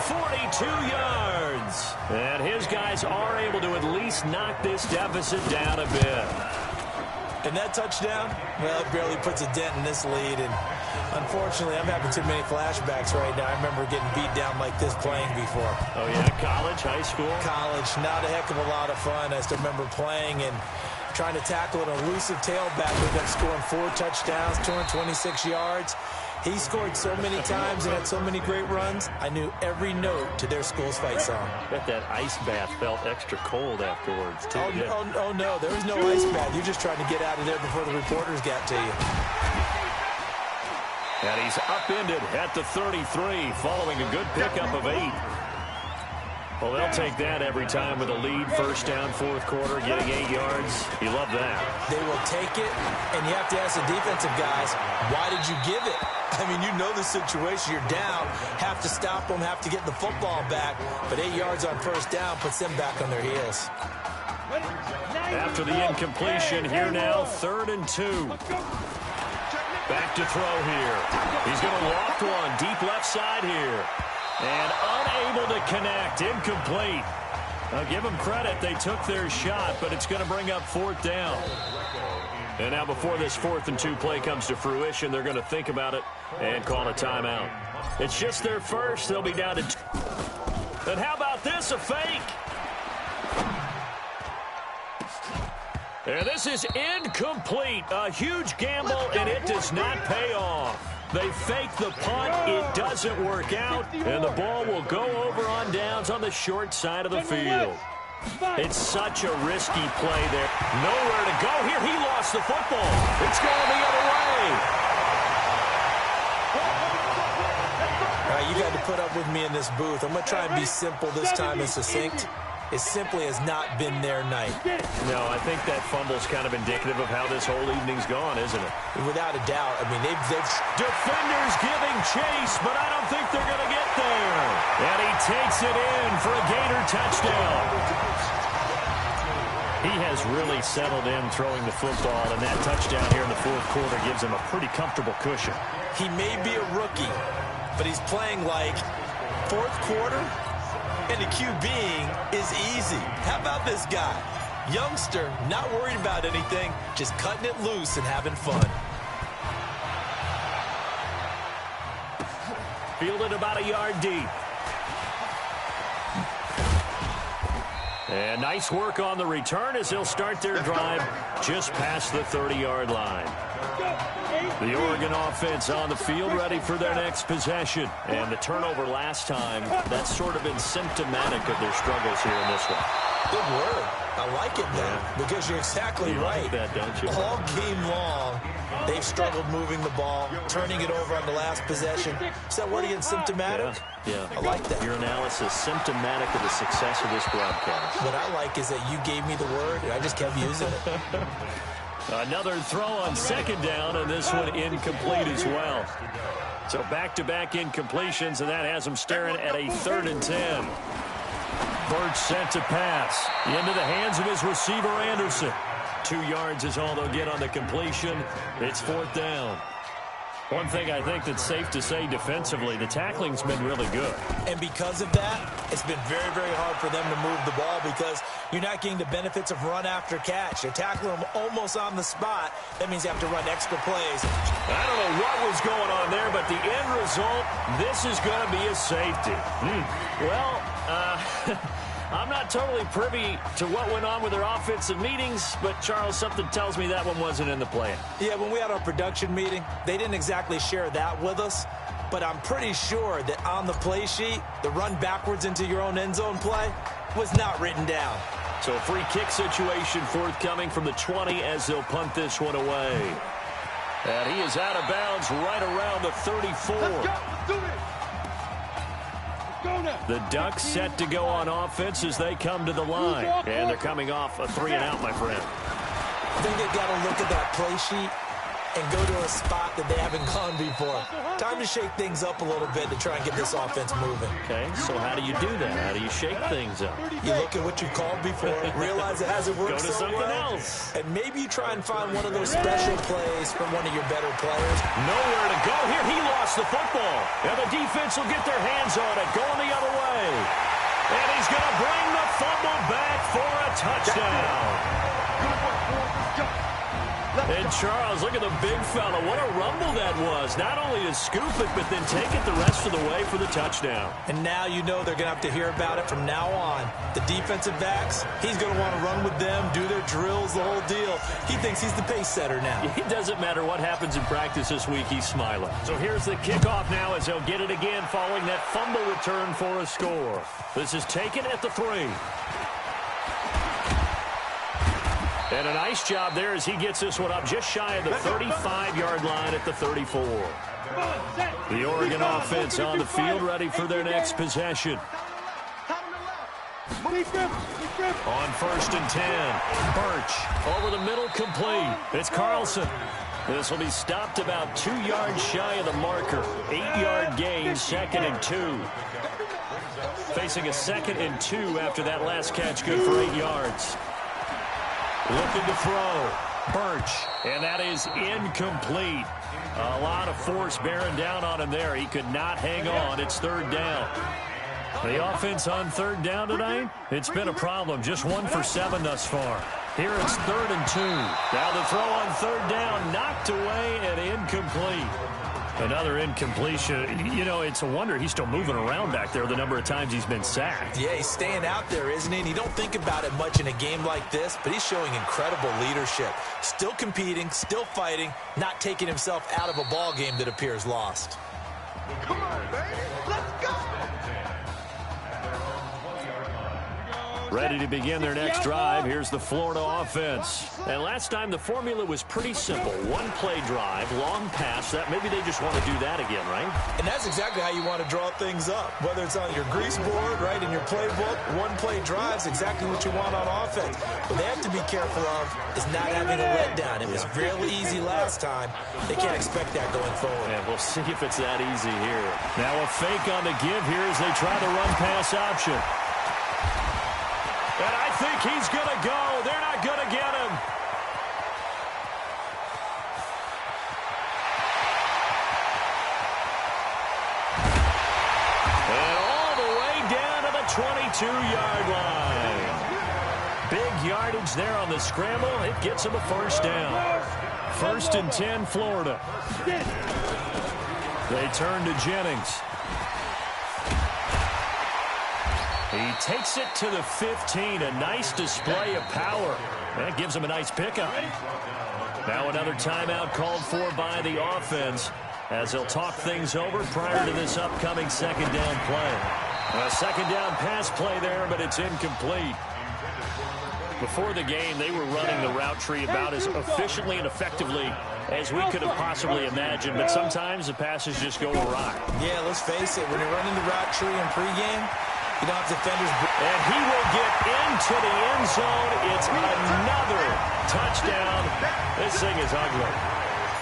N: 42 yards. And his guys are able to at least knock this deficit down a bit.
P: And that touchdown, well, it barely puts a dent in this lead. And unfortunately, I'm having too many flashbacks right now. I remember getting beat down like this playing before.
N: Oh, yeah? College, high school?
P: College. Not a heck of a lot of fun. I still remember playing and trying to tackle an elusive tailback. We ended up scoring 4 touchdowns, 226 yards. He scored so many times and had so many great runs, I knew every note to their school's fight song.
N: Bet that ice bath felt extra cold afterwards, too.
P: Oh, no, there was no ice bath. You're just trying to get out of there before the reporters got to you.
N: And he's upended at the 33, following a good pickup of 8. Well, they'll take that every time with a lead. First down, 4th quarter, getting 8 yards. You love that.
P: They will take it, and you have to ask the defensive guys, why did you give it? I mean, you know the situation. You're down, have to stop them, have to get the football back, but 8 yards on first down puts them back on their heels.
N: After the incompletion, here now, 3rd and 2. Back to throw here. He's going to loft one, deep left side here. And unable to connect, incomplete. I'll give them credit, they took their shot, but it's going to bring up 4th down. And now before this 4th and 2 play comes to fruition, they're going to think about it and call a timeout. It's just their first, they'll be down to 2. And how about this, a fake? And this is incomplete, a huge gamble, and it does not pay off. They fake the punt. It doesn't work out. And the ball will go over on downs on the short side of the field. It's such a risky play there. Nowhere to go here. He lost the football. It's going the other way.
P: All right, you got to put up with me in this booth. I'm going to try and be simple this time and succinct. It simply has not been their night.
N: No, I think that fumble's kind of indicative of how this whole evening's gone, isn't it?
P: Without a doubt. I mean, they've
N: defenders giving chase, but I don't think they're going to get there. And he takes it in for a Gator touchdown. He has really settled in throwing the football, and that touchdown here in the 4th quarter gives him a pretty comfortable cushion.
P: He may be a rookie, but he's playing like 4th quarter. And the QBing is easy. How about this guy? Youngster, not worried about anything, just cutting it loose and having fun.
N: Fielded about a yard deep. And nice work on the return as they'll start their drive just past the 30-yard line. The Oregon offense on the field, ready for their next possession. And the turnover last time, that's sort of been symptomatic of their struggles here in this one.
P: Good word. I like it, though, because you're exactly right.
N: Like that, don't you?
P: All game long, they've struggled moving the ball, turning it over on the last possession. Is that word again, symptomatic?
N: Yeah.
P: I like that.
N: Your analysis, symptomatic of the success of this broadcast.
P: What I like is that you gave me the word, and I just kept using it.
N: Another throw on second down, and this one incomplete as well. So back-to-back incompletions, and that has them staring at a 3rd and 10. Birch sent to pass into the hands of his receiver, Anderson. 2 yards is all they'll get on the completion. It's 4th down. One thing I think that's safe to say defensively, the tackling's been really good.
P: And because of that, it's been very, very hard for them to move the ball because you're not getting the benefits of run after catch. You're tackling them almost on the spot. That means you have to run extra plays.
N: I don't know what was going on there, but the end result, this is going to be a safety. Well, I'm not totally privy to what went on with their offensive meetings, but, Charles, something tells me that one wasn't in the plan.
P: Yeah, when we had our production meeting, they didn't exactly share that with us, but I'm pretty sure that on the play sheet, the run backwards into your own end zone play was not written down.
N: So a free kick situation forthcoming from the 20 as they'll punt this one away. And he is out of bounds right around the 34.
L: Let's go. Do it.
N: The Ducks set to go on offense as they come to the line. And they're coming off a 3-and-out, my friend.
P: I think they've got to look at that play sheet and go to a spot that they haven't gone before. Time to shake things up a little bit to try and get this offense moving.
N: Okay, so how do you do that? How do you shake things up?
P: You look at what you called before, realize it hasn't worked
N: Go to
P: so
N: something
P: well,
N: else.
P: and maybe you try and find one of those special plays from one of your better players.
N: Nowhere to go here. He lost the football. And the defense will get their hands on it, going the other way. And he's going to bring the fumble back for a touchdown. And Charles, look at the big fella. What a rumble that was. Not only to scoop it, but then take it the rest of the way for the touchdown.
P: And now you know they're going to have to hear about it from now on. The defensive backs, he's going to want to run with them, do their drills, the whole deal. He thinks he's the pace setter now.
N: It doesn't matter what happens in practice this week, he's smiling. So here's the kickoff now as they'll get it again following that fumble return for a score. This is taken at the 3. And a nice job there as he gets this one up just shy of the 35-yard line at the 34. The Oregon offense on the field ready for their next possession. On 1st and 10, Birch over the middle, complete. It's Carlson. This will be stopped about 2 yards shy of the marker. 8-yard gain, 2nd and 2. Facing a 2nd and 2 after that last catch, good for 8 yards. Looking to throw. Birch. And that is incomplete. A lot of force bearing down on him there. He could not hang on. It's 3rd down. The offense on 3rd down tonight, it's been a problem. Just 1 for 7 thus far. Here it's 3rd and 2. Now the throw on 3rd down, knocked away and incomplete. Another incompletion. You know, it's a wonder he's still moving around back there the number of times he's been sacked.
P: Yeah, he's staying out there, isn't he? And you don't think about it much in a game like this, but he's showing incredible leadership. Still competing, still fighting, not taking himself out of a ball game that appears lost.
L: Come on, baby. Let's go.
N: Ready to begin their next drive. Here's the Florida offense. And last time the formula was pretty simple. 1-play drive, long pass. That maybe they just want to do that again, right?
P: And that's exactly how you want to draw things up. Whether it's on your grease board, right, in your playbook, 1-play drive's exactly what you want on offense. What they have to be careful of is not having a letdown. It was real easy last time. They can't expect that going forward.
N: And we'll see if it's that easy here. Now a fake on the give here as they try the run-pass option. And I think he's going to go. They're not going to get him. And all the way down to the 22-yard line. Big yardage there on the scramble. It gets him a 1st down. 1st and 10, Florida. They turn to Jennings. He takes it to the 15. A nice display of power. That gives him a nice pickup. Now another timeout called for by the offense as they'll talk things over prior to this upcoming second down play. A second down pass play there, but it's incomplete. Before the game, they were running the route tree about as efficiently and effectively as we could have possibly imagined, but sometimes the passes just go awry.
P: Yeah, let's face it, when you're running the route tree in pregame, you don't have defenders.
N: And he will get into the end zone. It's another touchdown. This thing is ugly.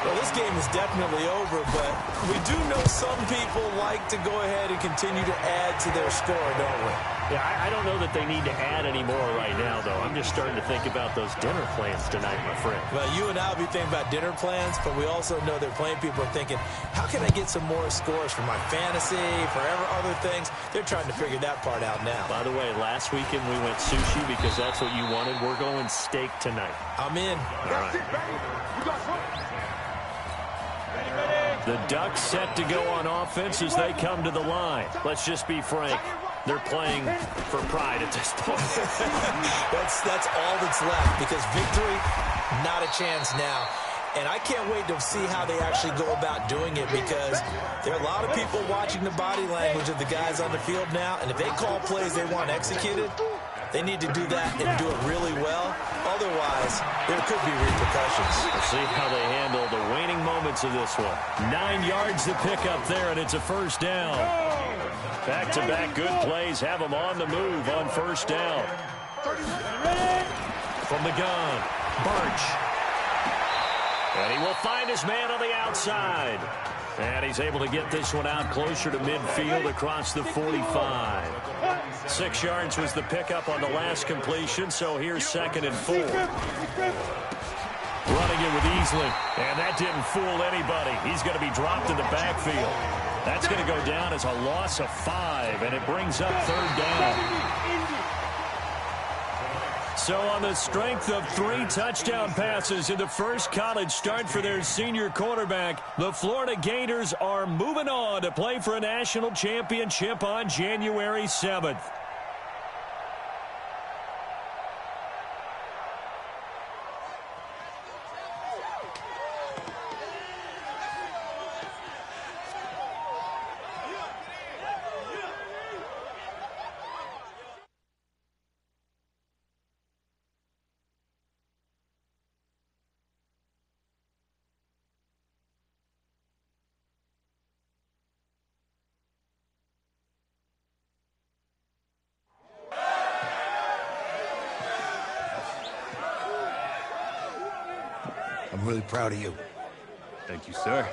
P: Well, this game is definitely over, but we do know some people like to go ahead and continue to add to their score, don't we?
N: Yeah, I don't know that they need to add any more right now, though. I'm just starting to think about those dinner plans tonight, my friend.
P: Well, you and I will be thinking about dinner plans, but we also know that plenty of people are thinking, how can I get some more scores for my fantasy, for other things? They're trying to figure that part out now.
N: By the way, last weekend we went sushi because that's what you wanted. We're going steak tonight.
P: I'm in.
N: All right. The Ducks set to go on offense as they come to the line. Let's just be frank. They're playing for pride at this point.
P: That's all that's left, because victory, not a chance now. And I can't wait to see how they actually go about doing it, because there are a lot of people watching the body language of the guys on the field now, and if they call plays they want executed, they need to do that and do it really well. Otherwise, there could be repercussions.
N: We'll see how they handle the waning moments of this one. 9 yards to pick up there, and it's a first down. Back-to-back good plays have them on the move on first down. From the gun, Birch. And he will find his man on the outside. And he's able to get this one out closer to midfield across the 45. 6 yards was the pickup on the last completion, so here's 2nd and 4. Running it with Easley, and that didn't fool anybody. He's going to be dropped in the backfield. That's going to go down as a loss of 5, and it brings up 3rd down. So on the strength of 3 touchdown passes in the first college start for their senior quarterback, the Florida Gators are moving on to play for a national championship on January 7th.
B: I'm really proud of you.
C: Thank you, sir.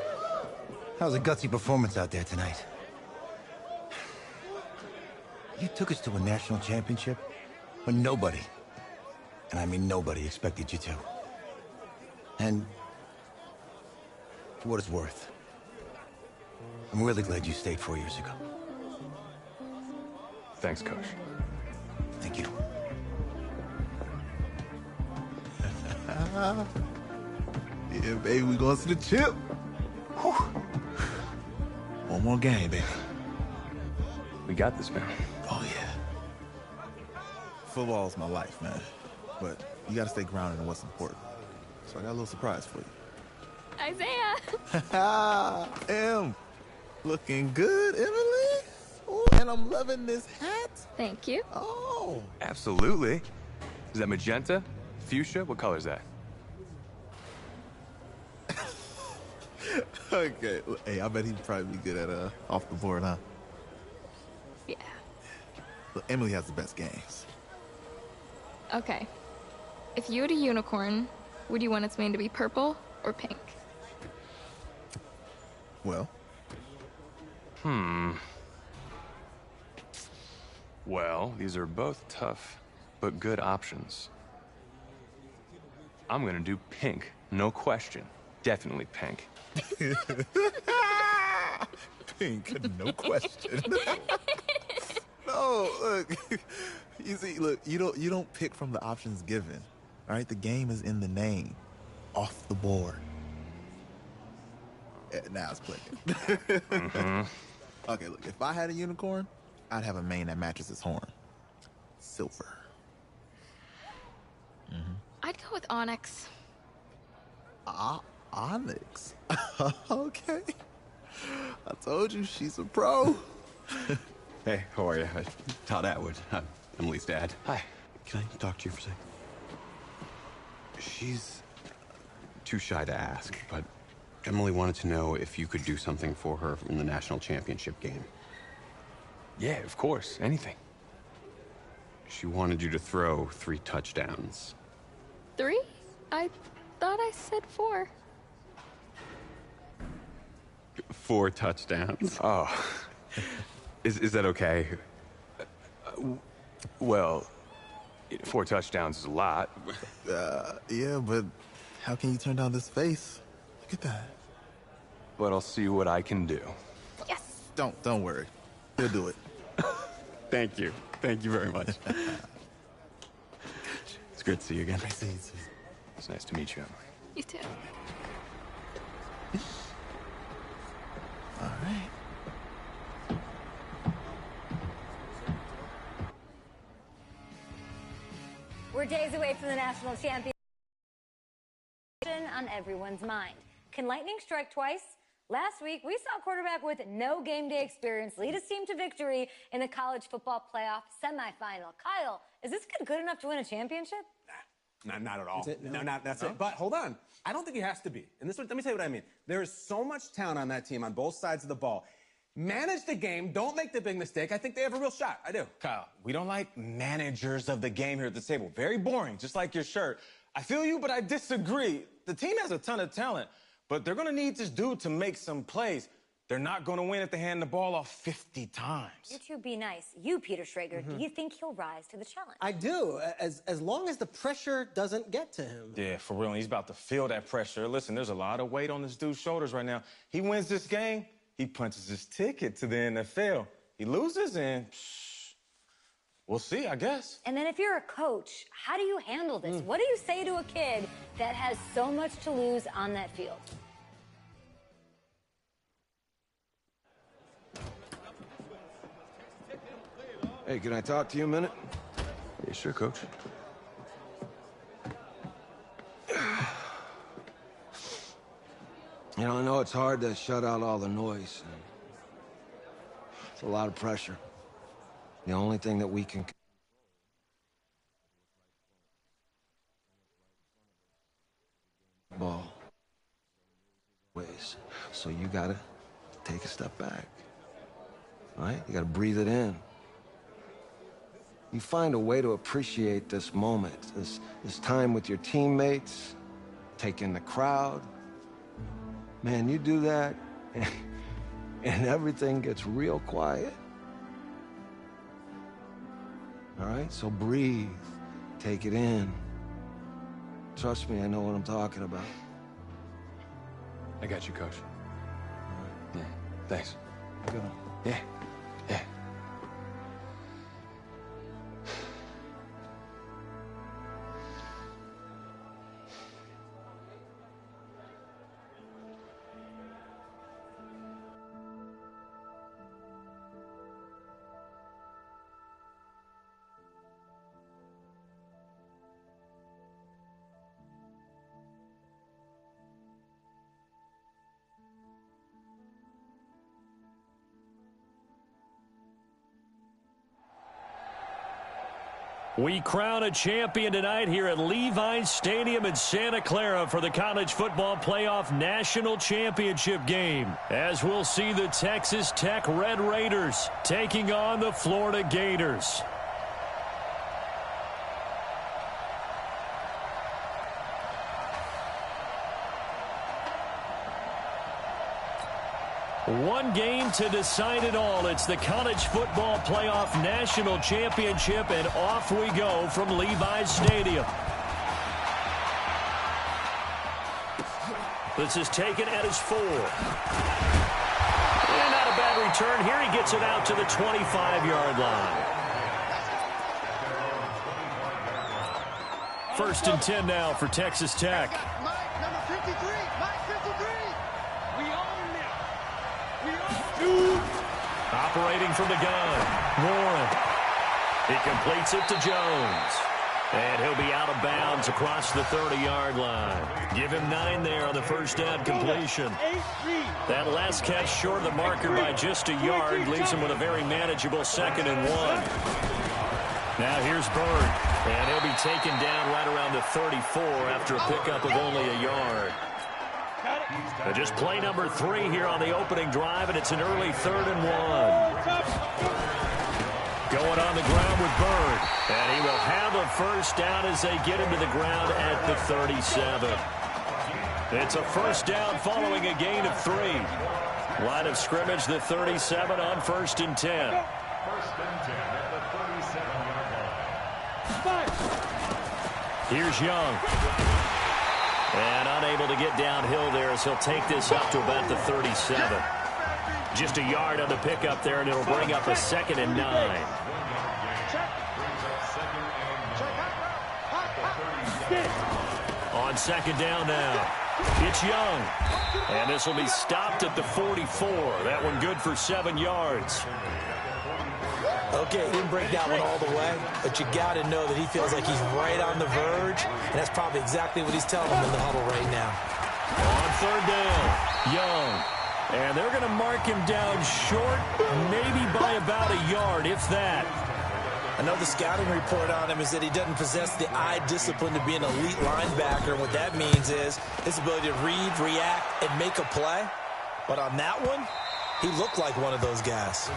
B: That was a gutsy performance out there tonight. You took us to a national championship when nobody, and I mean nobody, expected you to. And for what it's worth, I'm really glad you stayed 4 years ago.
C: Thanks, Coach.
B: Thank you.
K: Yeah, baby, we going to the chip. Whew. One more game, baby.
C: We got this, man.
K: Oh, yeah. Football's my life, man. But you got to stay grounded in what's important. So I got a little surprise for you.
F: Isaiah!
K: Em, looking good, Emily. Ooh, and I'm loving this hat.
F: Thank you.
K: Oh.
C: Absolutely. Is that magenta? Fuchsia? What color is that?
K: Okay. Hey, I bet he'd probably be good at off the board, huh?
F: Yeah.
K: Look, Emily has the best games.
F: Okay. If you had a unicorn, would you want its mane to be purple or pink?
K: Well?
C: Well, these are both tough, but good options. I'm gonna do pink, no question. Definitely pink.
K: Pink, no question. No, look. You see, look, you don't pick from the options given. All right, the game is in the name. Off the board. Now it's clicking. Okay, look, if I had a unicorn, I'd have a mane that matches its horn. Silver.
F: I'd go with onyx.
K: Onyx. Okay. I told you she's a pro.
Q: Hey, how are you? Todd Atwood. I'm Emily's dad.
C: Hi.
Q: Can I talk to you for a second? She's too shy to ask, but Emily wanted to know if you could do something for her in the national championship game.
C: Yeah, of course. Anything.
Q: She wanted you to throw 3 touchdowns.
R: 3? I thought I said 4.
Q: 4 touchdowns.
C: Oh.
Q: Is that okay?
C: Well, 4 touchdowns is a lot.
K: Yeah, but how can you turn down this face? Look at that.
C: But I'll see what I can do.
R: Yes.
K: Don't worry. He'll do it.
Q: Thank you. Thank you very much. It's great to see you again.
K: Nice to see you.
C: It's nice to meet you, Emily.
R: You too.
K: All right.
F: We're days away from the national championship on everyone's mind. Can lightning strike twice? Last week, we saw a quarterback with no game day experience lead his team to victory in the college football playoff semifinal. Kyle, is this kid good enough to win a championship?
E: Not at all. That's it. But hold on. I don't think he has to be. And let me tell you what I mean. There is so much talent on that team on both sides of the ball. Manage the game. Don't make the big mistake. I think they have a real shot. I do.
S: Kyle, we don't like managers of the game here at the table. Very boring, just like your shirt. I feel you, but I disagree. The team has a ton of talent, but they're going to need this dude to make some plays. They're not going to win if they hand the ball off 50 times.
F: You two be nice. You, Peter Schrager, do you think he'll rise to the challenge?
G: I do, as long as the pressure doesn't get to him.
S: Yeah, for real. He's about to feel that pressure. Listen, there's a lot of weight on this dude's shoulders right now. He wins this game, he punches his ticket to the NFL. He loses, and we'll see, I guess.
F: And then if you're a coach, how do you handle this? What do you say to a kid that has so much to lose on that field?
M: Hey, can I talk to you a minute?
C: Yeah, sure, Coach.
M: You know, I know it's hard to shut out all the noise. It's a lot of pressure. The only thing that we can... ball. Ways. So you gotta take a step back. All right? You gotta breathe it in. You find a way to appreciate this moment, this time with your teammates, take in the crowd. Man, you do that, and everything gets real quiet. All right? So breathe. Take it in. Trust me, I know what I'm talking about.
C: I got you, Coach. Yeah, thanks.
M: Go.
C: Yeah. Yeah.
N: We crown a champion tonight here at Levi's Stadium in Santa Clara for the College Football Playoff National Championship game, as we'll see the Texas Tech Red Raiders taking on the Florida Gators. One game to decide it all. It's the College Football Playoff National Championship, and off we go from Levi's Stadium. This is taken at his 4. And not a bad return here. He gets it out to the 25-yard line. 1st and 10 now for Texas Tech.
L: Mike, number 53. Mike, 53. We own it.
N: Operating from the gun, Warren. He completes it to Jones. And he'll be out of bounds across the 30-yard line. Give him 9 there on the first down completion. That last catch short of the marker by just a yard leaves him with a very manageable 2nd and 1. Now here's Bird, and he'll be taken down right around the 34 after a pickup of only a yard. But just play number 3 here on the opening drive, and it's an early 3rd and 1. Going on the ground with Bird, and he will have a first down as they get him to the ground at the 37. It's a first down following a gain of 3. Line of scrimmage, the 37 on 1st and 10. Here's Young. And unable to get downhill there as he'll take this up to about the 37. Just a yard on the pickup there, and it'll bring up a 2nd and 9. On 2nd down now, it's Young. And this will be stopped at the 44. That one good for 7 yards.
P: Okay, he didn't break that one all the way, but you got to know that he feels like he's right on the verge, and that's probably exactly what he's telling them in the huddle right now.
N: On 3rd down, Young. And they're going to mark him down short, maybe by about a yard, if that.
P: I know the scouting report on him is that he doesn't possess the eye discipline to be an elite linebacker, and what that means is his ability to read, react, and make a play. But on that one, he looked like one of those guys.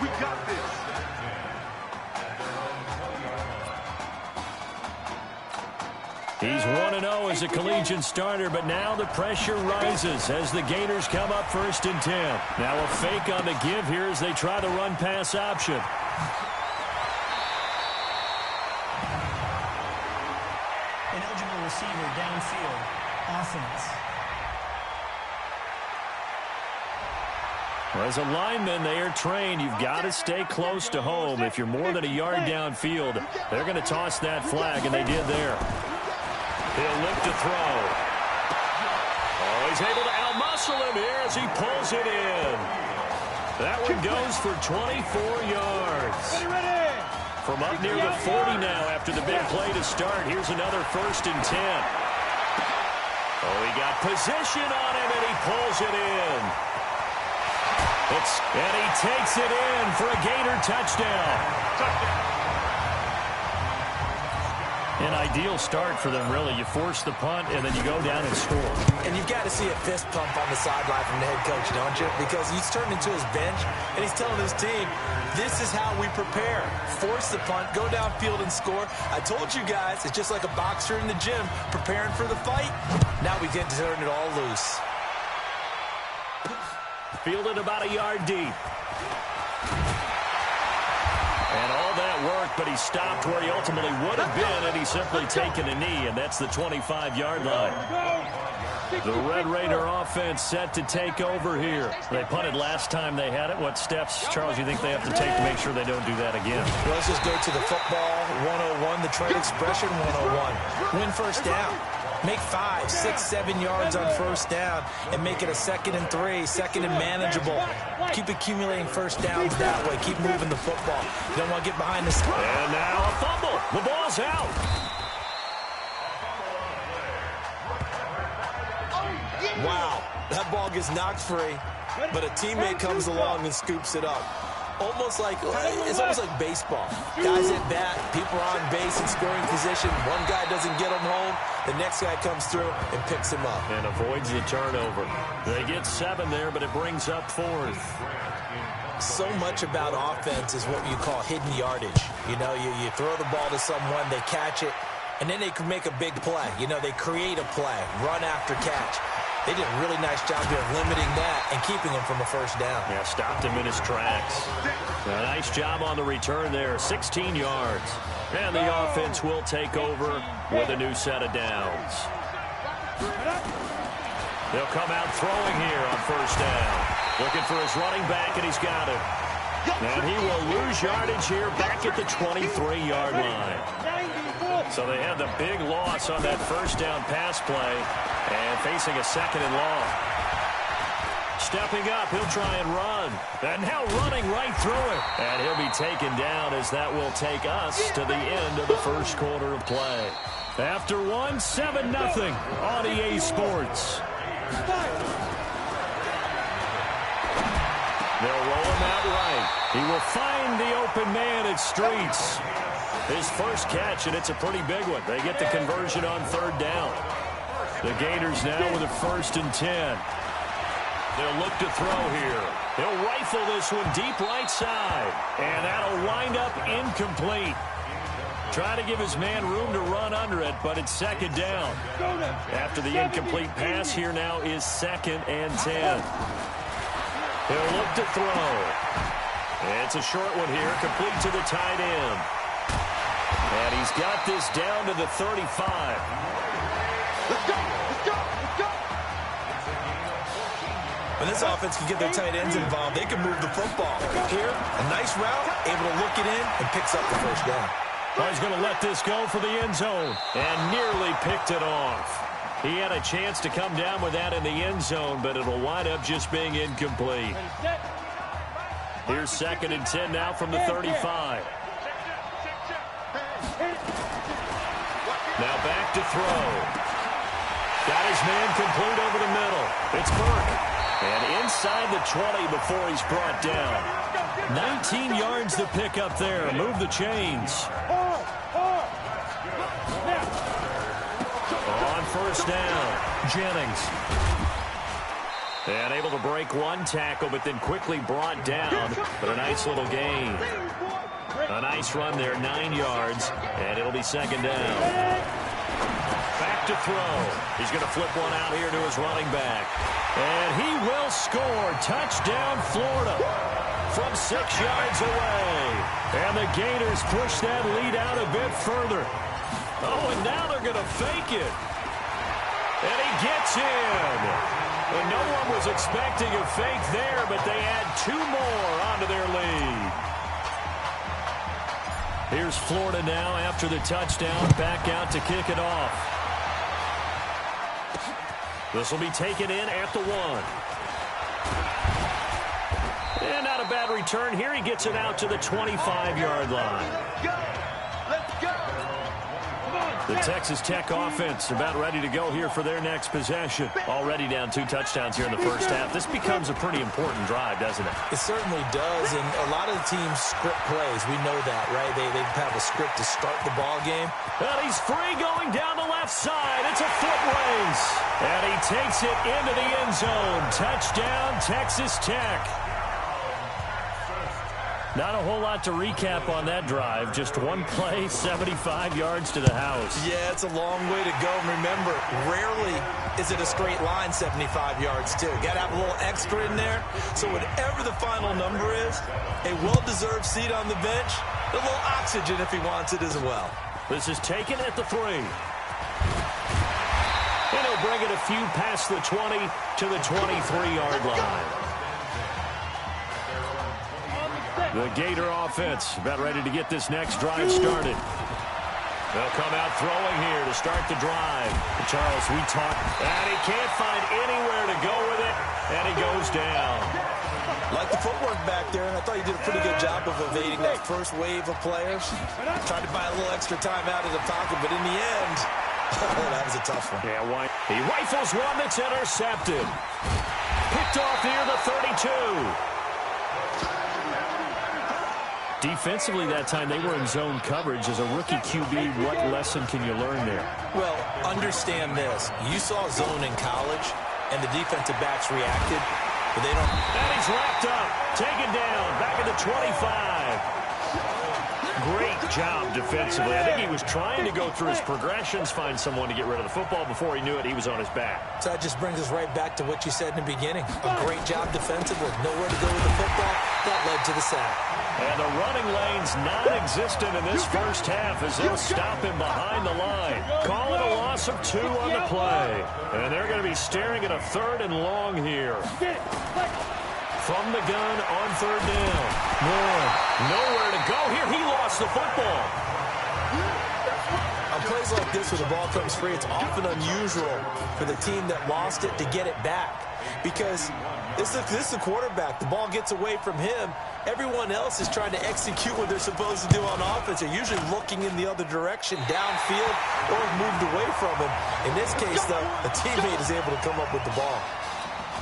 L: We got this.
N: He's 1-0 as a collegiate starter, but now the pressure rises as the Gators come up 1st and 10. Now a fake on the give here as they try the run-pass option.
T: Ineligible receiver downfield. Offense.
N: As a lineman, they are trained. You've got to stay close to home. If you're more than a yard downfield, they're going to toss that flag, and they did there. He'll look to throw. Oh, he's able to outmuscle him here as he pulls it in. That one goes for 24 yards. From up near the 40 now after the big play to start. Here's another 1st and 10. Oh, he got position on him, and he pulls it in. And he takes it in for a Gator touchdown. An ideal start for them, really. You force the punt, and then you go down and score.
P: And you've got to see a fist pump on the sideline from the head coach, don't you? Because he's turned into his bench, and he's telling his team, this is how we prepare. Force the punt, go downfield and score. I told you guys, it's just like a boxer in the gym preparing for the fight. Now we get to turn it all loose.
N: Fielded about a yard deep. And all that work, but he stopped where he ultimately would have been, and he's simply taken a knee, and that's the 25-yard line. The Red Raider offense set to take over here. They punted last time they had it. What steps, Charles, you think they have to take to make sure they don't do that again?
P: Well, let's just go to the football 101, the trade expression 101. Win first down. Make 5, 6, 7 yards on first down and make it a 2nd and 3, 2nd and manageable. Keep accumulating first downs that way. Keep moving the football. You don't want to get behind the...
N: And now a fumble. The ball's out.
P: Wow, that ball gets knocked free, but a teammate comes along and scoops it up. It's almost like baseball. Guys at bat, people are on base in scoring position. One guy doesn't get him home. The next guy comes through and picks him up.
N: And avoids the turnover. They get 7 there, but it brings up 4th.
P: So much about offense is what you call hidden yardage. You know, you throw the ball to someone, they catch it, and then they can make a big play. You know, they create a play, run after catch. They did a really nice job here of limiting that and keeping him from a first down.
N: Yeah, stopped him in his tracks. A nice job on the return there, 16 yards. And the offense will take over with a new set of downs. They'll come out throwing here on first down. Looking for his running back, and he's got it. And he will lose yardage here back at the 23-yard line. So they had the big loss on that first down pass play and facing a 2nd and long. stepping up. He'll try and run. And now running right through it. And he'll be taken down as that will take us to the end of the first quarter of play. After one, 7-0 on EA Sports. They'll roll him out right. He will find the open man at Streets. His first catch, and it's a pretty big one. They get the conversion on third down. The Gators now with a 1st and 10. They'll look to throw here. He'll rifle this one deep right side. And that'll wind up incomplete. Trying to give his man room to run under it, but it's 2nd down. After the incomplete pass, here now is 2nd and 10. He'll look to throw. It's a short one here, complete to the tight end. And he's got this down to the 35.
P: Let's go! Let's go! Let's go! When this offense can get their tight ends involved, they can move the football. Here, a nice route, able to look it in, and picks up the 1st down.
N: Well, he's going to let this go for the end zone, and nearly picked it off. He had a chance to come down with that in the end zone, but it'll wind up just being incomplete. Here's 2nd and 10 now from the 35. Now back to throw. Got his man complete over the middle. It's Burke. And inside the 20 before he's brought down. 19 yards to pick up there. Move the chains. On 1st down, Jennings. And able to break one tackle, but then quickly brought down. But a nice little gain. A nice run there, 9 yards, and it'll be 2nd down. Back to throw. He's going to flip one out here to his running back. And he will score. Touchdown, Florida. From 6 yards away. And the Gators push that lead out a bit further. Oh, and now they're going to fake it. And he gets in. And no one was expecting a fake there, but they add 2 more onto their lead. Here's Florida now after the touchdown, back out to kick it off. This will be taken in at the 1. And not a bad return here. He gets it out to the 25-yard line.
P: Let's go!
N: The Texas Tech offense about ready to go here for their next possession. Already down 2 touchdowns here in the first half. This becomes a pretty important drive, doesn't it?
P: It certainly does, and a lot of the teams script plays. We know that, right? They have a script to start the ball game.
N: And he's free going down the left side. It's a foot race. And he takes it into the end zone. Touchdown, Texas Tech. Not a whole lot to recap on that drive. Just one play, 75 yards to the house.
P: Yeah, it's a long way to go. And remember, rarely is it a straight line 75 yards, too. Got to have a little extra in there. So whatever the final number is, a well-deserved seat on the bench, a little oxygen if he wants it as well.
N: This is taken at the 3. And he'll bring it a few past the 20 to the 23-yard line. The Gator offense about ready to get this next drive started. They'll come out throwing here to start the drive. Charles, we talked, and he can't find anywhere to go with it, and he goes down.
P: Like the footwork back there, and I thought he did a pretty good job of evading that first wave of players. Tried to buy a little extra time out of the pocket, but in the end, that was a tough one.
N: Yeah, why? He rifles one that's intercepted. Picked off near the 32. Defensively that time, they were in zone coverage. As a rookie QB, what lesson can you learn there?
P: Well, understand this. You saw zone in college, and the defensive backs reacted, but they don't.
N: And he's wrapped up, taken down, back at the 25. Great job defensively. I think he was trying to go through his progressions, find someone to get rid of the football. Before he knew it, he was on his back.
P: So that just brings us right back to what you said in the beginning. A great job defensively. Nowhere to go with the football. That led to the sack.
N: And the running lane's non-existent in this first half as they'll stop him behind the line. Call it a loss of 2 on the play. And they're going to be staring at a 3rd and long here. From the gun on 3rd down. Nowhere to go here. He lost the football.
P: On plays like this where the ball comes free, it's often unusual for the team that lost it to get it back. Because This is the quarterback. The ball gets away from him. Everyone else is trying to execute what they're supposed to do on offense. They're usually looking in the other direction, downfield, or moved away from him. In this case, though, a teammate is able to come up with the ball.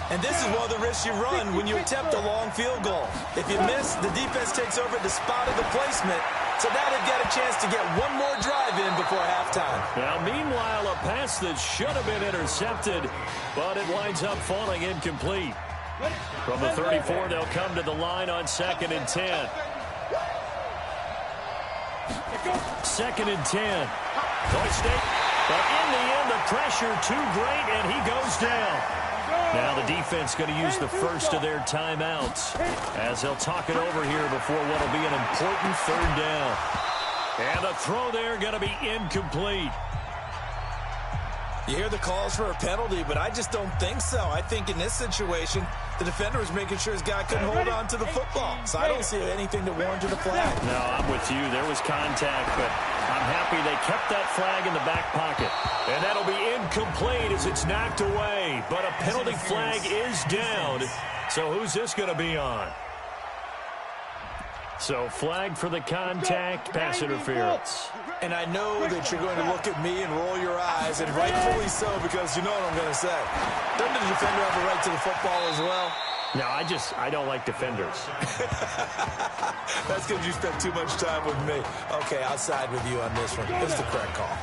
P: And this is one of the risks you run when you attempt a long field goal. If you miss, the defense takes over at the spot of the placement. So now they've got a chance to get one more drive in before halftime.
N: Now, meanwhile, a pass that should have been intercepted, but it winds up falling incomplete. From the 34, they'll come to the line on 2nd and 10. 2nd and 10. Toy State, but in the end, the pressure too great, and he goes down. Now the defense going to use the first of their timeouts as they'll talk it over here before what will be an important 3rd down. And a throw there going to be incomplete.
P: You hear the calls for a penalty, but I just don't think so. I think in this situation, the defender was making sure his guy couldn't hold on to the football. So I don't see anything that warranted a flag.
N: No, I'm with you. There was contact, but I'm happy they kept that flag in the back pocket. And that'll be incomplete as it's knocked away. But a penalty flag is down. So who's this going to be on? So flag for the contact, pass interference.
P: And I know that you're going to look at me and roll your eyes, and rightfully so, because you know what I'm going to say. Doesn't the defender have a right to the football as well?
N: No, I don't like defenders.
P: That's because you spent too much time with me. Okay, I'll side with you on this one. It's the correct call.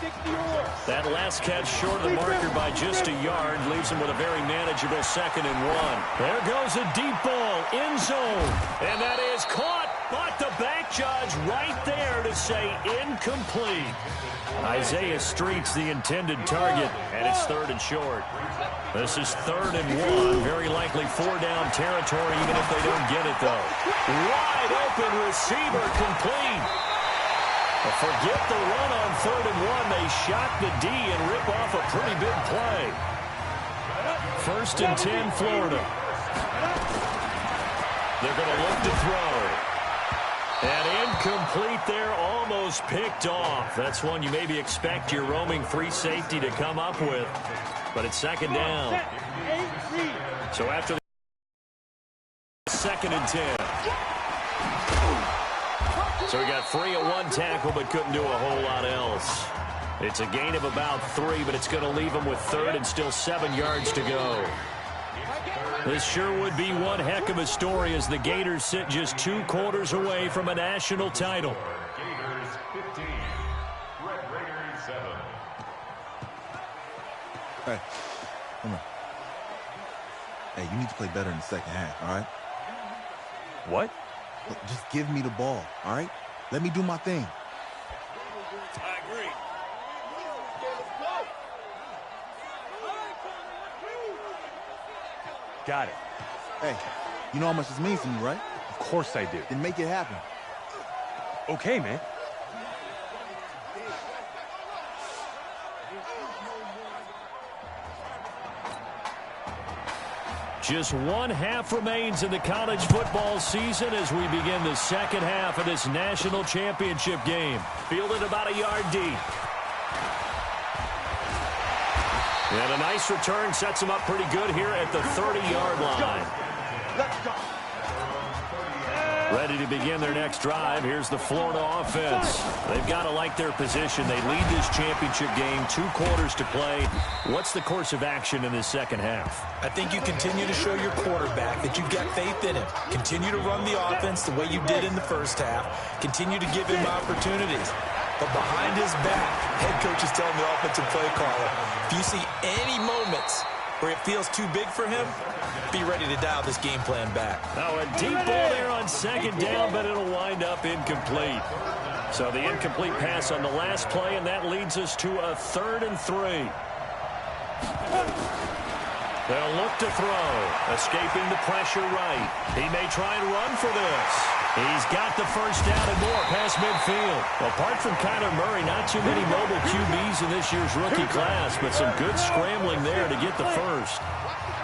N: That last catch short of the marker by just a yard leaves him with a very manageable 2nd and 1. There goes a deep ball, end zone, and that is caught. But the back judge right there to say incomplete. Isaiah Street's the intended target, and it's 3rd and short. This is 3rd and 1, very likely 4-down territory, even if they don't get it, though. Wide open receiver complete. But forget the run on 3rd and 1. They shock the D and rip off a pretty big play. 1st and 10, Florida. They're going to look to throw. And incomplete there, almost picked off. That's one you maybe expect your roaming free safety to come up with. But it's 2nd down. So after the 2nd and 10. So we got free at one tackle, but couldn't do a whole lot else. It's a gain of about 3, but it's going to leave them with 3rd and still 7 yards to go. This sure would be one heck of a story as the Gators sit just 2 quarters away from a national title.
U: Gators 15, Red Raiders 7.
K: Hey, come on. Hey, you need to play better in the second half, all right?
C: What?
K: Look, just give me the ball, all right? Let me do my thing.
N: I agree.
C: Got it.
K: Hey, you know how much this means to me, right?
C: Of course I do.
K: Then make it happen.
C: Okay, man.
N: Just 1 half remains in the college football season as we begin the 2nd half of this national championship game. Fielded about a yard deep. And a nice return sets him up pretty good here at the 30-yard line. Ready to begin their next drive. Here's the Florida offense. They've got to like their position. They lead this championship game, 2 quarters to play. What's the course of action in this 2nd half?
P: I think you continue to show your quarterback that you've got faith in him. Continue to run the offense the way you did in the first half. Continue to give him opportunities. But behind his back, head coach is telling the offensive play caller, if you see any moments where it feels too big for him, be ready to dial this game plan back.
N: Now a deep ball there on 2nd down, but it'll wind up incomplete. So the incomplete pass on the last play, and that leads us to a 3rd and 3. They'll look to throw, escaping the pressure right. He may try and run for this. He's got the first down and more past midfield. Apart from Kyler Murray, not too many mobile QBs in this year's rookie class, but some good scrambling there to get the first.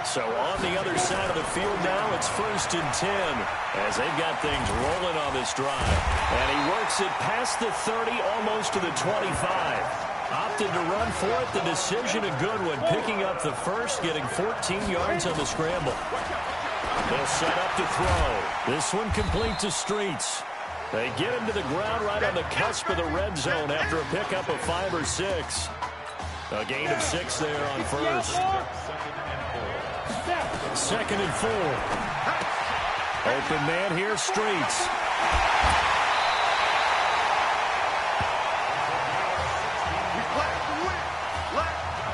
N: So on the other side of the field now, it's 1st and 10 as they've got things rolling on this drive. And he works it past the 30, almost to the 25. Opted to run for it. The decision a good one, picking up the first, getting 14 yards on the scramble. They'll set up to throw. This one complete to Streets. They get him to the ground right on the cusp of the red zone after a pickup of 5 or 6. A gain of 6 there on first. 2nd and 4. Open man here, Streets.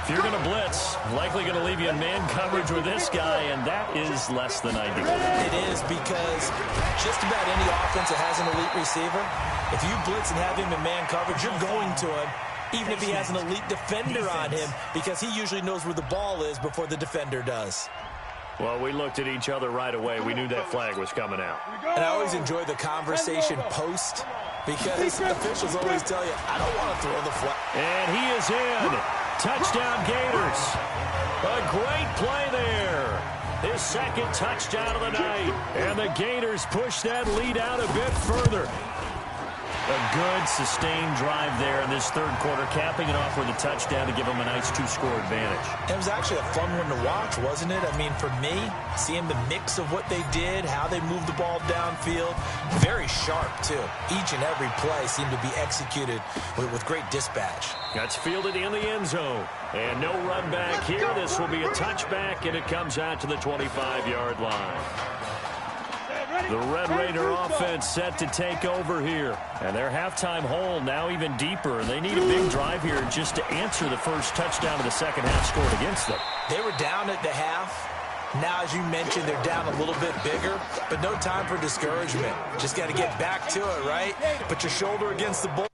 N: If you're going to blitz, likely going to leave you in man coverage with this guy, and that is less than ideal.
P: It is, because just about any offense that has an elite receiver, if you blitz and have him in man coverage, you're going to him, even if he has an elite defender on him, because he usually knows where the ball is before the defender does.
N: Well, we looked at each other right away. We knew that flag was coming out.
P: And I always enjoy the conversation post, because officials always tell you, I don't want to throw the flag.
N: And he is in. Touchdown Gators. A great play there. His 2nd touchdown of the night. And the Gators push that lead out a bit further. A good sustained drive there in this 3rd quarter, capping it off with a touchdown to give them a nice 2-score advantage.
P: It was actually a fun one to watch, wasn't it? I mean, for me, seeing the mix of what they did, how they moved the ball downfield, very sharp, too. Each and every play seemed to be executed with great dispatch.
N: That's fielded in the end zone. And no run back here. This will be a touchback, and it comes out to the 25-yard line. The Red Raider offense set to take over here. And their halftime hole now even deeper. They need a big drive here just to answer the first touchdown of the second half scored against them.
P: They were down at the half. Now, as you mentioned, they're down a little bit bigger, but no time for discouragement. Just got to get back to it, right? Put your shoulder against the bull.